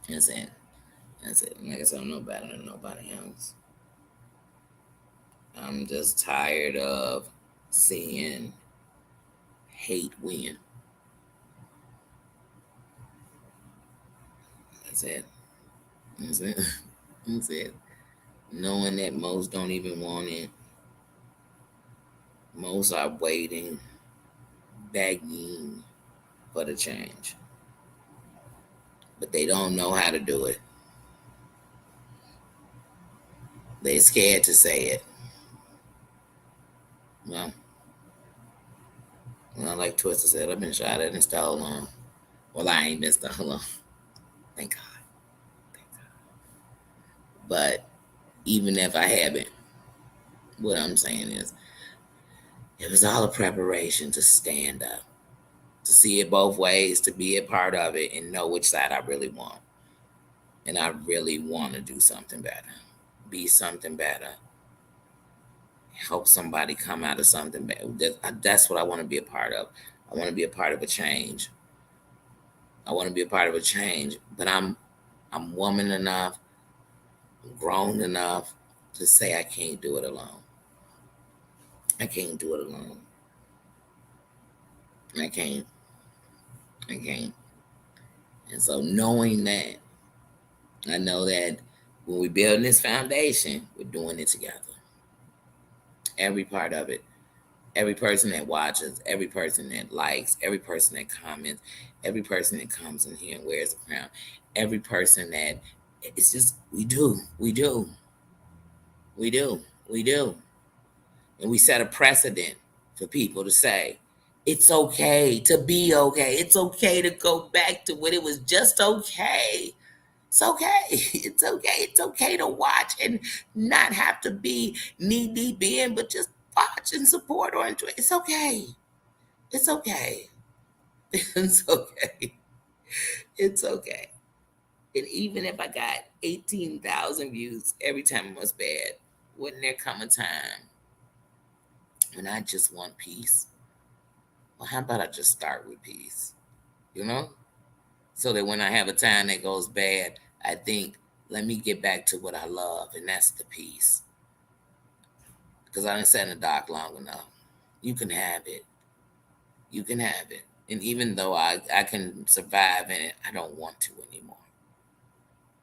That's it. Like I said, I'm no better than nobody else. I'm just tired of seeing hate win. That's it. That's it. Knowing that most don't even want it. Most are waiting, begging for the change. but they don't know how to do it. They're scared to say it. Well, like Twister said, I've been shot at and stolen. Well, I ain't been stolen. Thank God. Thank God. But even if I haven't, what I'm saying is, it was all a preparation to stand up, to see it both ways, to be a part of it, and know which side I really want. And I really want to do something better, be something better, help somebody come out of something better. That's what I want to be a part of. I want to be a part of a change. I want to be a part of a change, but I'm woman enough, grown enough to say I can't do it alone. I can't do it alone. I can't. I can't. And so knowing that, I know that when we build this foundation, we're doing it together. Every part of it. Every person that watches, every person that likes, every person that comments, every person that comes in here and wears a crown, every person that it's just we do. And we set a precedent for people to say, it's okay to be okay. It's okay to go back to when it was just okay. It's okay. It's okay. It's okay to watch and not have to be knee deep in, but just watch and support or enjoy. It's okay. It's okay. It's okay. It's okay. And even if I got 18,000 views every time it was bad, wouldn't there come a time when I just want peace? Well, how about I just start with peace? You know? So that when I have a time that goes bad, I think, let me get back to what I love, and that's the peace. Because I done sat in the dark long enough. You can have it. You can have it. And even though I can survive in it, I don't want to anymore.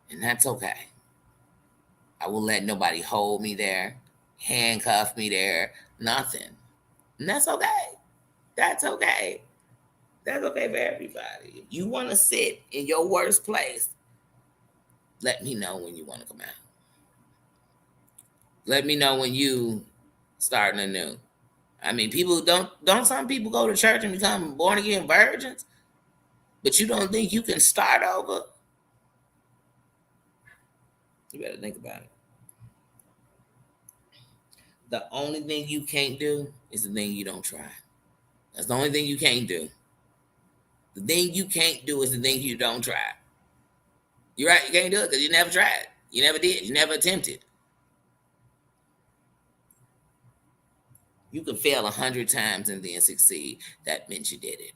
And that's okay. I will let nobody hold me there, handcuff me there, nothing. And that's okay. That's okay. That's okay for everybody. If you want to sit in your worst place, let me know when you want to come out. Let me know when you starting anew. I mean, people don't some people go to church and become born again virgins, but you don't think you can start over? You better think about it. The only thing you can't do is the thing you don't try. That's the only thing you can't do. The thing you can't do is the thing you don't try. You're right, you can't do it because you never tried. You never did. You never attempted. You can fail 100 times and then succeed. That meant you did it.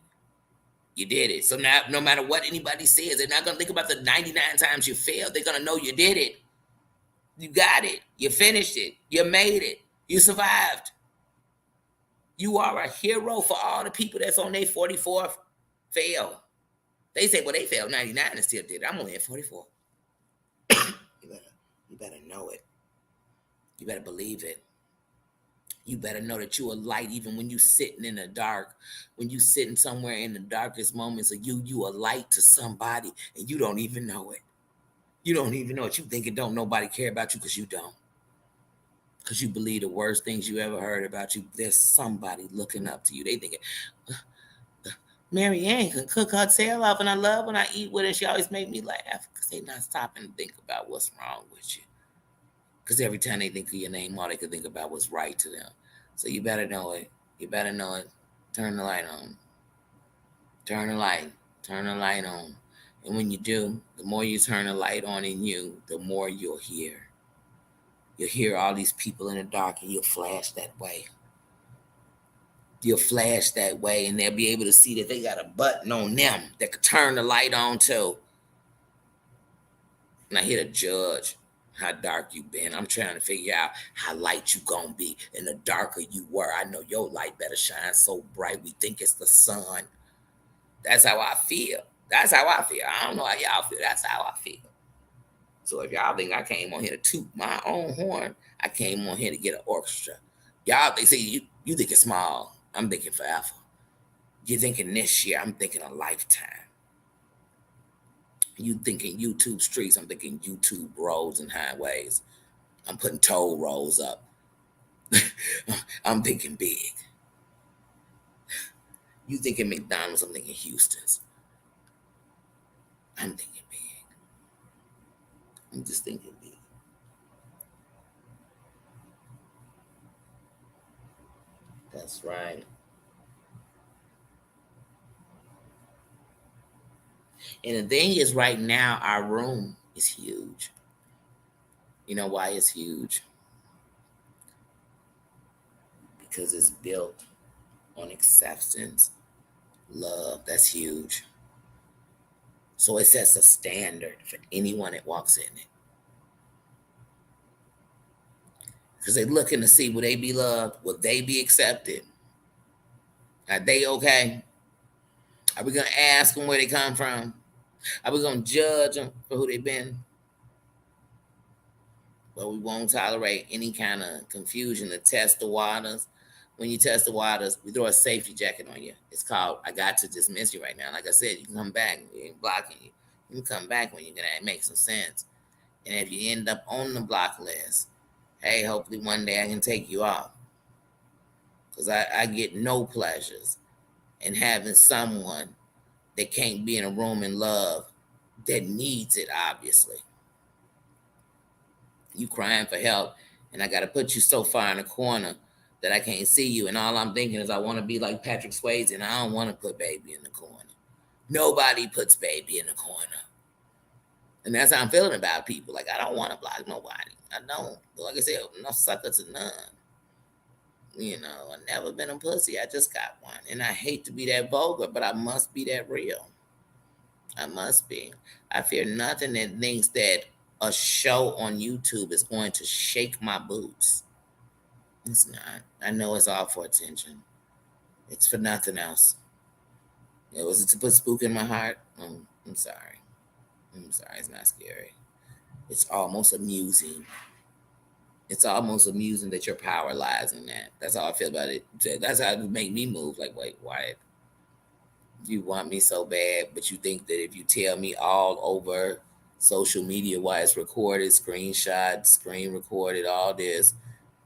You did it. So now, no matter what anybody says, they're not going to think about the 99 times you failed. They're going to know you did it. You got it. You finished it. You made it. You survived. You are a hero for all the people that's on their 44th fail. They say, well, they failed 99 and still did it. I'm only at 44. You better know it. You better believe it. You better know that you are light even when you sitting in the dark. When you sitting somewhere in the darkest moments of you are light to somebody and you don't even know it. You don't even know it. You think it don't nobody care about you because you don't. Because you believe the worst things you ever heard about you. There's somebody looking up to you. They think, Mary Ann can cook her tail off, and I love when I eat with her. She always make me laugh because they not stopping to think about what's wrong with you. Because every time they think of your name, all they can think about what's right to them. So you better know it. You better know it. Turn the light on. Turn the light. Turn the light on. And when you do, the more you turn the light on in you, the more you'll hear. You'll hear all these people in the dark and you'll flash that way. You'll flash that way and they'll be able to see that they got a button on them that could turn the light on too. And I here to judge how dark you been. I'm trying to figure out how light you gonna be. And the darker you were, I know your light better shine so bright we think it's the sun. That's how I feel. That's how I feel. I don't know how y'all feel. That's how I feel. So if y'all think I came on here to toot my own horn, I came on here to get an orchestra. Y'all, they say you think it's small. I'm thinking forever. You're thinking this year. I'm thinking a lifetime. You thinking YouTube streets, I'm thinking YouTube roads and highways. I'm putting toll roads up. I'm thinking big. You thinking McDonald's, I'm thinking Houston's. I'm thinking big. I'm just thinking big. That's right. And the thing is, right now, our room is huge. You know why it's huge? Because it's built on acceptance, love. That's huge. So it sets a standard for anyone that walks in it. Because they're looking to see, will they be loved? Will they be accepted? Are they okay? Are we going to ask them where they come from? Are we going to judge them for who they've been? But we won't tolerate any kind of confusion to test the waters. When you test the waters, we throw a safety jacket on you. It's called, I got to dismiss you right now. Like I said, you can come back. We ain't blocking you. You can come back when you're going to make some sense. And if you end up on the block list, hey, hopefully one day I can take you off. Because I get no pleasures in having someone that can't be in a room in love that needs it, obviously. You crying for help, and I got to put you so far in the corner that I can't see you. And all I'm thinking is I want to be like Patrick Swayze, and I don't want to put baby in the corner. Nobody puts baby in the corner. And that's how I'm feeling about people. Like, I don't want to block nobody. I don't. But like I said, no sucker to none. You know, I've never been a pussy. I just got one. And I hate to be that vulgar, but I must be that real. I must be. I fear nothing that thinks that a show on YouTube is going to shake my boots. It's not. I know it's all for attention. It's for nothing else. It was to put spook in my heart. I'm sorry. I'm sorry. It's not scary. It's almost amusing. It's almost amusing that your power lies in that. That's how I feel about it. That's how it make me move. Like, wait, why? You want me so bad, but you think that if you tell me all over social media why it's recorded, screenshot, screen recorded, all this,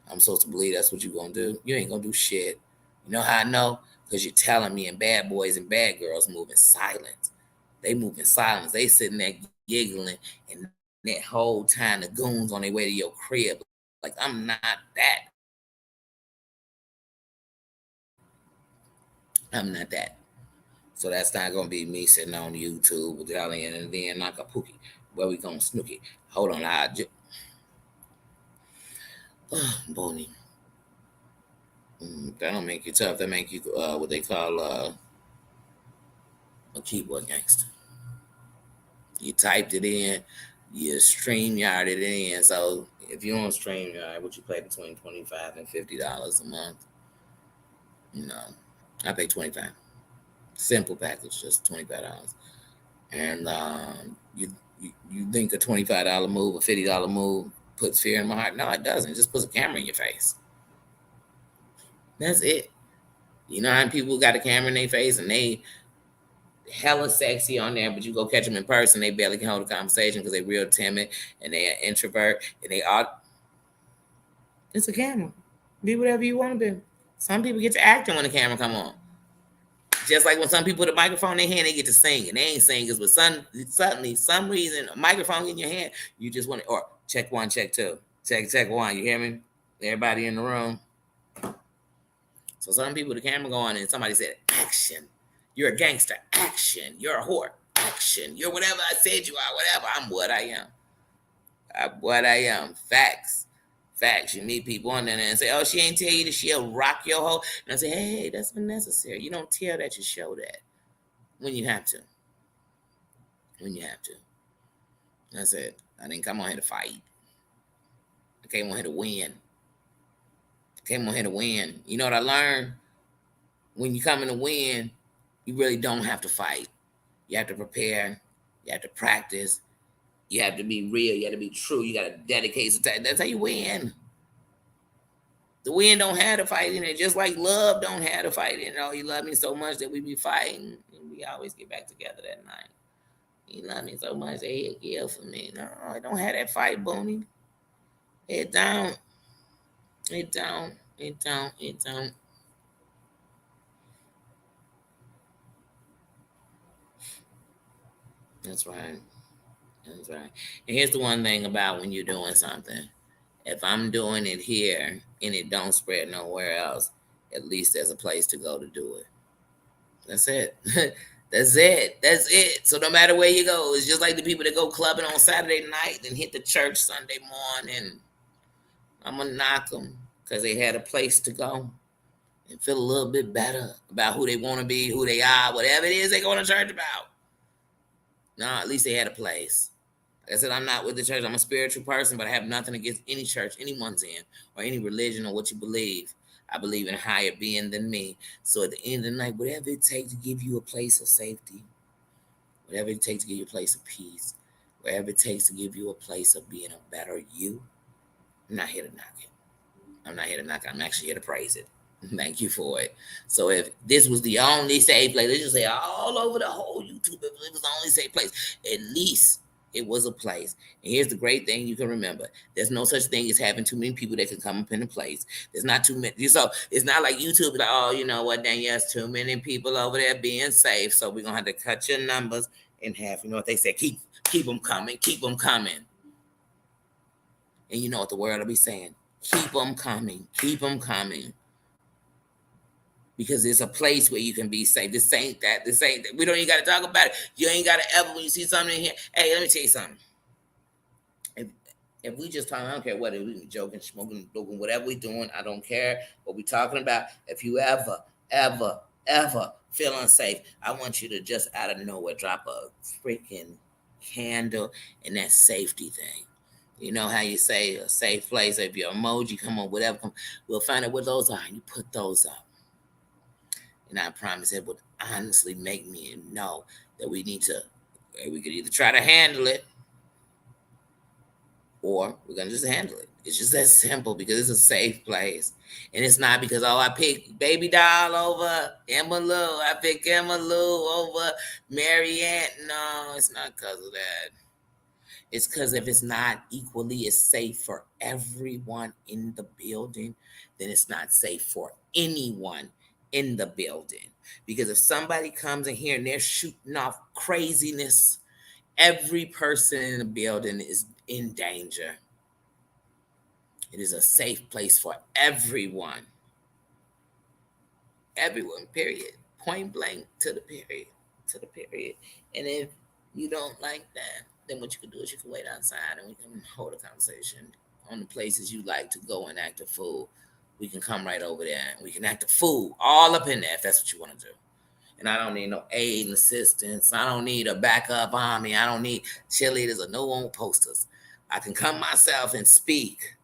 I'm supposed to believe that's what you're gonna do? You ain't gonna do shit. You know how I know? Because you're telling me, and bad boys and bad girls move in silence. They move in silence. They sitting there giggling, and that whole time the goons on their way to your crib. Like, I'm not that. I'm not that. So that's not gonna be me sitting on YouTube with y'all in and then knock a pookie. Where we gonna snook it? Hold on, I just Boney. That don't make you tough. That make you what they call a keyboard gangster. You typed it in, you StreamYard it in. So if you on StreamYard, what you pay between $25 and $50 a month? You know, I pay 25. Simple package, just $25. And you think a $25 move, a $50 move puts fear in my heart? No, it doesn't. It just puts a camera in your face. That's it. You know how people got a camera in their face and they hella sexy on there, but you go catch them in person, they barely can hold a conversation because they real timid and they an introvert and they all. It's a camera. Be whatever you want to be. Some people get to acting when the camera come on. Just like when some people with a microphone in their hand, they get to sing, and they ain't singers, but suddenly, some reason, a microphone in your hand, you just want to, or check one, check two, check one. You hear me? Everybody in the room. So some people, the camera go on, and somebody said, "Action! You're a gangster. Action! You're a whore. Action! You're whatever I said you are. Whatever. I'm what I am. I'm what I am. Facts." Facts. You meet people on there and say, "Oh, she ain't tell you that she'll rock your hoe." And I say, "Hey, that's unnecessary. You don't tell that. You show that when you have to. When you have to." That's it. I didn't come on here to fight. I came on here to win. I came on here to win. You know what I learned? When you come in to win, you really don't have to fight. You have to prepare. You have to practice. You have to be real. You have to be true. You got to dedicate some time. That's how you win. The win don't have to fight in it, just like love don't have to fight in it. Oh, you love me so much that we be fighting, and we always get back together that night. He love me so much that he'll kill for me. No, I don't have that fight, Booney. It don't. It don't. It don't. It don't. That's right. That's right. And here's the one thing about when you're doing something. If I'm doing it here and it don't spread nowhere else, at least there's a place to go to do it. That's it. That's it. That's it. So no matter where you go, it's just like the people that go clubbing on Saturday night and hit the church Sunday morning. I'm gonna knock them because they had a place to go and feel a little bit better about who they want to be, who they are, whatever it is they go to church about. No, at least they had a place. Like I said, I'm not with the church. I'm a spiritual person, but I have nothing against any church anyone's in or any religion or what you believe. I believe in a higher being than me. So at the end of the night, whatever it takes to give you a place of safety, whatever it takes to give you a place of peace, whatever it takes to give you a place of being a better you, I'm not here to knock it. I'm not here to knock it. I'm actually here to praise it. Thank you for it. So if this was the only safe place, let's just say all over the whole YouTube, if it was the only safe place, at least it was a place. And here's the great thing you can remember. There's no such thing as having too many people that can come up in a place. There's not too many. So it's not like YouTube, like, oh, you know what, Danielle, there's too many people over there being safe. So we're going to have to cut your numbers in half. You know what they say? Keep them coming. Keep them coming. And you know what the world will be saying? Keep them coming. Keep them coming. Because there's a place where you can be safe. This ain't that. This ain't that. We don't even got to talk about it. You ain't got to ever, when you see something in here, hey, let me tell you something. If we just talking, I don't care what it is, we be joking, smoking, looking, whatever we doing, I don't care what we talking about. If you ever feel unsafe, I want you to just out of nowhere drop a freaking candle in that safety thing. You know how you say a safe place, if your emoji come on, whatever, we'll find out what those are, and you put those up. And I promise it would honestly make me know that we could either try to handle it or we're going to just handle it. It's just that simple because it's a safe place. And it's not because, oh, I picked Baby Doll over Emma Lou. I picked Emma Lou over Marianne. No, it's not because of that. It's because if it's not equally as safe for everyone in the building, then it's not safe for anyone in the building. Because if somebody comes in here and they're shooting off craziness, every person in the building is in danger. It is a safe place for everyone. Everyone, period. Point blank to the period. To the period. And if you don't like that, then what you can do is you can wait outside and we can hold a conversation on the places you like to go and act a fool. We can come right over there and we can act a fool all up in there if that's what you want to do. And I don't need no aid and assistance. I don't need a backup army. I don't need cheerleaders or no one posters. I can come myself and speak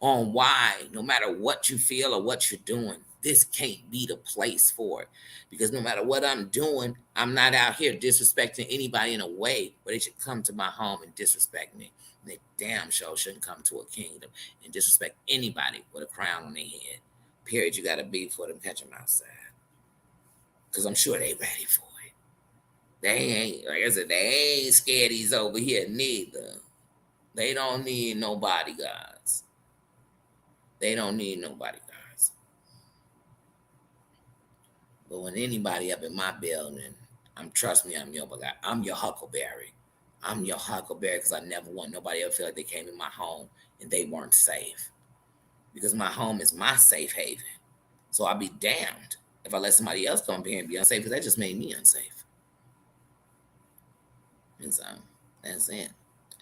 on why, no matter what you feel or what you're doing, this can't be the place for it. Because no matter what I'm doing, I'm not out here disrespecting anybody in a way where they should come to my home and disrespect me. They damn sure shouldn't come to a kingdom and disrespect anybody with a crown on their head. Period. You got to be for them catch them outside. Because I'm sure they ready for it. They ain't, like I said, they ain't scaredies over here neither. They don't need no bodyguards. They don't need no bodyguards. But when anybody up in my building, trust me, I'm your huckleberry. I'm your huckleberry because I never want nobody else to feel like they came in my home and they weren't safe. Because my home is my safe haven. So I'll be damned if I let somebody else come up here and be unsafe because that just made me unsafe. And so that's it.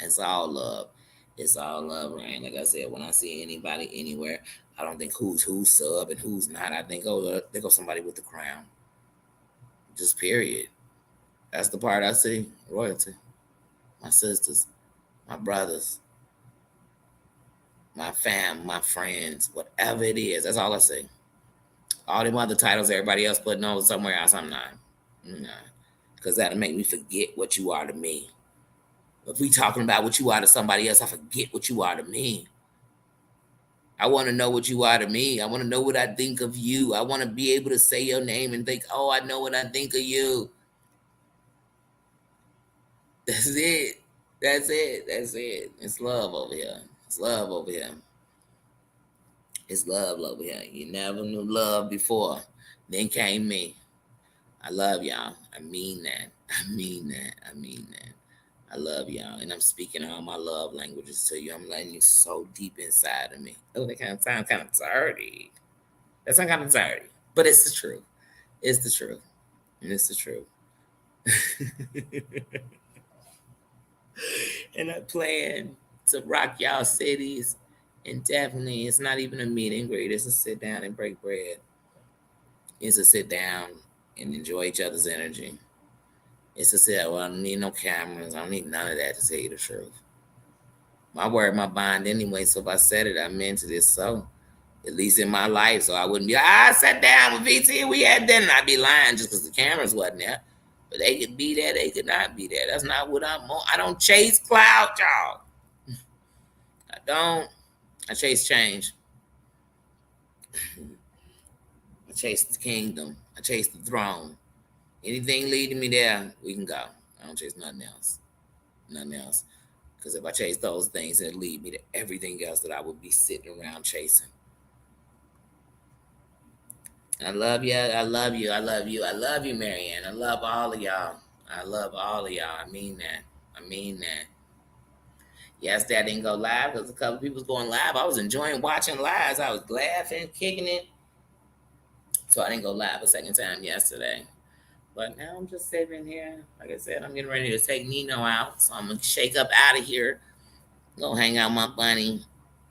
It's all love. It's all love, right? Like I said, when I see anybody anywhere, I don't think who's sub and who's not. I think, oh, there goes somebody with the crown. Just period. That's the part I see. Royalty. My sisters, my brothers, my fam, my friends, whatever it is. That's all I see. All them other titles everybody else putting on somewhere else, I'm not. Because that'll make me forget what you are to me. If we talking about what you are to somebody else, I forget what you are to me. I want to know what you are to me. I want to know what I think of you. I want to be able to say your name and think, oh, I know what I think of you. That's it. That's it. That's it. It's love over here. It's love over here. It's love over here. You never knew love before. Then came me. I love y'all. I mean that. I mean that. I mean that. I love y'all. And I'm speaking all my love languages to you. I'm letting you so deep inside of me. Oh, that kind of sound kind of dirty. That sound kind of dirty. But it's the truth. It's the truth. And it's the truth. And I plan to rock y'all cities. And definitely, it's not even a meet and greet. It's a sit down and break bread. It's a sit down and enjoy each other's energy. It's a sit. Well, I don't need no cameras. I don't need none of that to tell you the truth. My word, my bond anyway. So if I said it, I meant it. So at least in my life, so I wouldn't be like, I sat down with VT and we had dinner. I'd be lying just because the cameras wasn't there. But they could be there, they could not be there. That's not what I'm on. I don't chase clout, y'all. I don't. I chase change. I chase the kingdom. I chase the throne. Anything leading me there, we can go. I don't chase nothing else. Nothing else. Because if I chase those things, it lead me to everything else that I would be sitting around chasing. I love you. I love you. I love you. I love you, Marianne. I love all of y'all. I love all of y'all. I mean that. I mean that. Yes, that didn't go live because a couple people was going live. I was enjoying watching lives. I was laughing, kicking it. So I didn't go live a second time yesterday. But now I'm just sitting here. Like I said, I'm getting ready to take Nino out. So I'm going to shake up out of here. Go hang out with my bunny.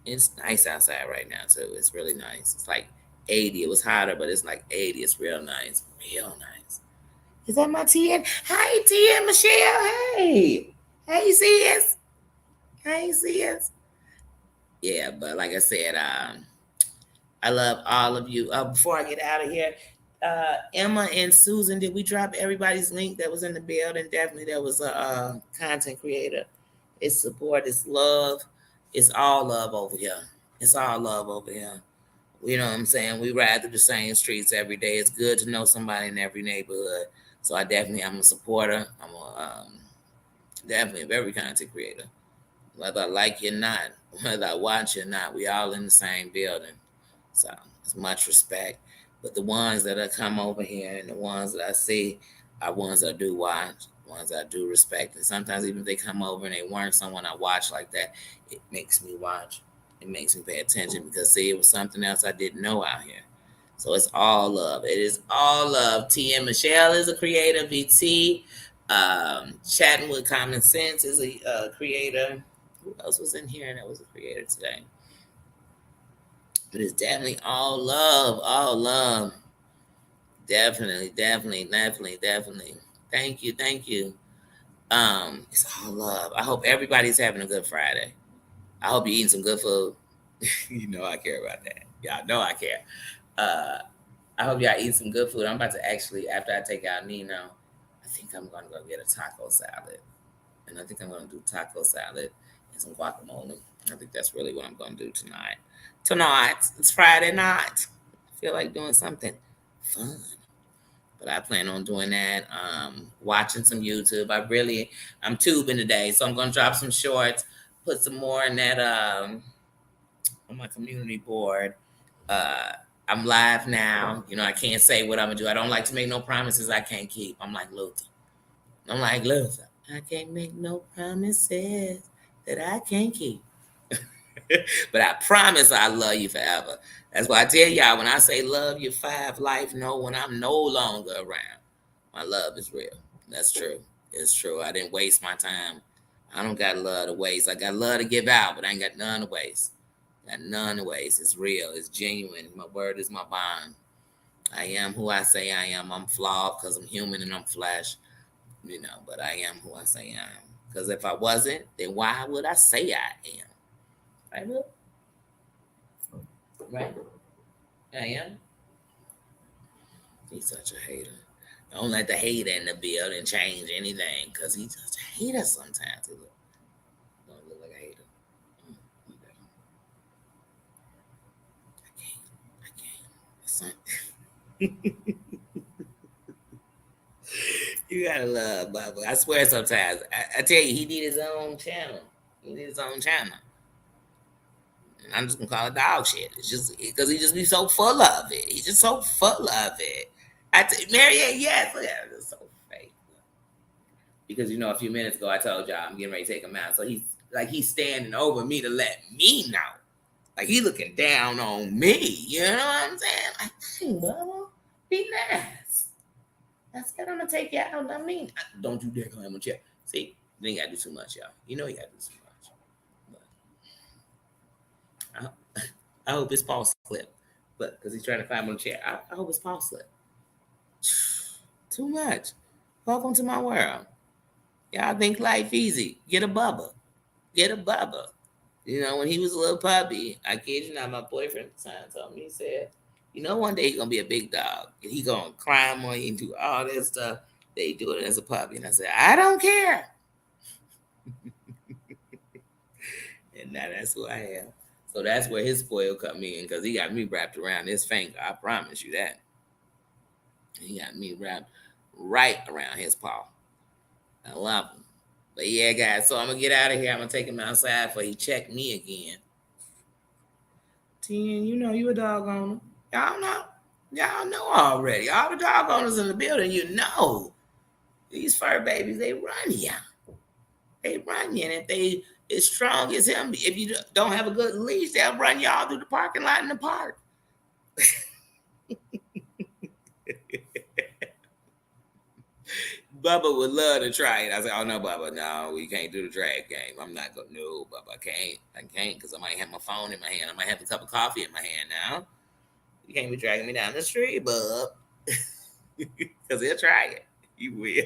It's nice outside right now, too. It's really nice. It's like 80. It was hotter, but it's like 80. It's real nice. Real nice. Is that my TN? Hi, TN Michelle. Hey. Hey, sis. Hey, sis. Yeah, but like I said, I love all of you. Before I get out of here, Emma and Susan, did we drop everybody's link that was in the building? Definitely, there was a content creator. It's support. It's love. It's all love over here. It's all love over here. You know what I'm saying? We ride through the same streets every day. It's good to know somebody in every neighborhood. So I'm a supporter. Definitely a very content creator. Whether I like you or not, whether I watch you or not, we all in the same building. So it's much respect. But the ones that I come over here and the ones that I see are ones I do watch, ones I do respect. And sometimes even if they come over and they weren't someone I watch like that, it makes me watch. It makes me pay attention because see, it was something else I didn't know out here. So it's all love. It is all love. TM Michelle is a creator. VT, Chatting with Common Sense is a creator. Who else was in here that was a creator today? But it's definitely all love, all love. Definitely, definitely, definitely, definitely. Thank you, thank you. It's all love. I hope everybody's having a good Friday. I hope you're eating some good food. You know I care about that. Y'all know I care. Uh, I hope y'all eat some good food. I'm about to actually, after I take out Nino, I think I'm gonna go get a taco salad. And I think I'm gonna do taco salad and some guacamole. I think that's really what I'm gonna do tonight. Tonight, it's Friday night. I feel like doing something fun. But I plan on doing that. Watching some YouTube. I'm tubing today, so I'm gonna drop some shorts, put some more in that on my community board. Uh, I'm live now. You know, I can't say what I'm gonna do. I don't like to make no promises I can't keep. I'm like Luther. I can't make no promises that I can't keep. But I promise I love you forever. That's why I tell y'all when I say love you five life, know when I'm no longer around. My love is real. That's true. It's true. I didn't waste my time. I don't got love to waste. I got love to give out, but I ain't got none to waste. Got none to waste. It's real. It's genuine. My word is my bond. I am who I say I am. I'm flawed because I'm human and I'm flesh, but I am who I say I am. Because if I wasn't, then why would I say I am? Right, look? Right? I am. He's such a hater. Don't let the hater in the building change anything, because he's such a hater sometimes. He don't look like a hater. Okay. I can't. It's not- You gotta love Bubba. I swear sometimes. I tell you, he need his own channel. He need his own channel. And I'm just gonna call it dog shit. It's just because he just be so full of it. He's just so full of it. Marianne, yes, look at it. It's so fake. Because a few minutes ago I told y'all I'm getting ready to take him out. So he's standing over me to let me know. Like he looking down on me. You know what I'm saying? Like, hey, Bubba, be nice. That's good. I'm gonna take you out. I mean, don't you dare climb on chair. See, you ain't gotta do too much, y'all. You know you gotta do too much. But I hope his paw slip. But because he's trying to climb on the chair, I hope his paw slip. Too much. Welcome to my world. Y'all think life easy. Get a Bubba. Get a Bubba. When he was a little puppy, I kid you not, my boyfriend at the time told me, he said, one day he's going to be a big dog. And he's going to climb on you and do all this stuff. They do it as a puppy. And I said, I don't care. And now that's who I am. So that's where his spoil come in, because he got me wrapped around his finger. I promise you that. He got me wrapped right around his paw. I love him. But yeah, guys, so I'm going to get out of here. I'm going to take him outside before he check me again. 10, you a dog owner. Y'all know. Y'all know already. All the dog owners in the building, these fur babies, they run you. They run you. And if they as strong as him, if you don't have a good leash, they'll run you all through the parking lot in the park. Bubba would love to try it. I said, oh, no, Bubba, no, we can't do the drag game. I'm not going to, no, Bubba, I can't because I might have my phone in my hand. I might have a cup of coffee in my hand now. You can't be dragging me down the street, Bub. Because he'll try it. He will.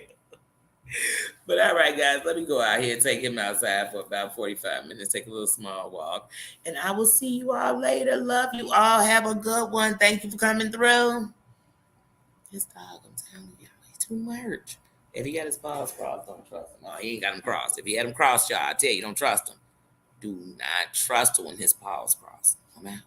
But all right, guys, let me go out here and take him outside for about 45 minutes, take a little small walk. And I will see you all later. Love you all. Have a good one. Thank you for coming through. This dog, I'm telling you, he's too much. If he got his paws crossed, don't trust him. Oh, he ain't got them crossed. If he had them crossed, y'all, I tell you, don't trust him. Do not trust him when his paws crossed. Come out.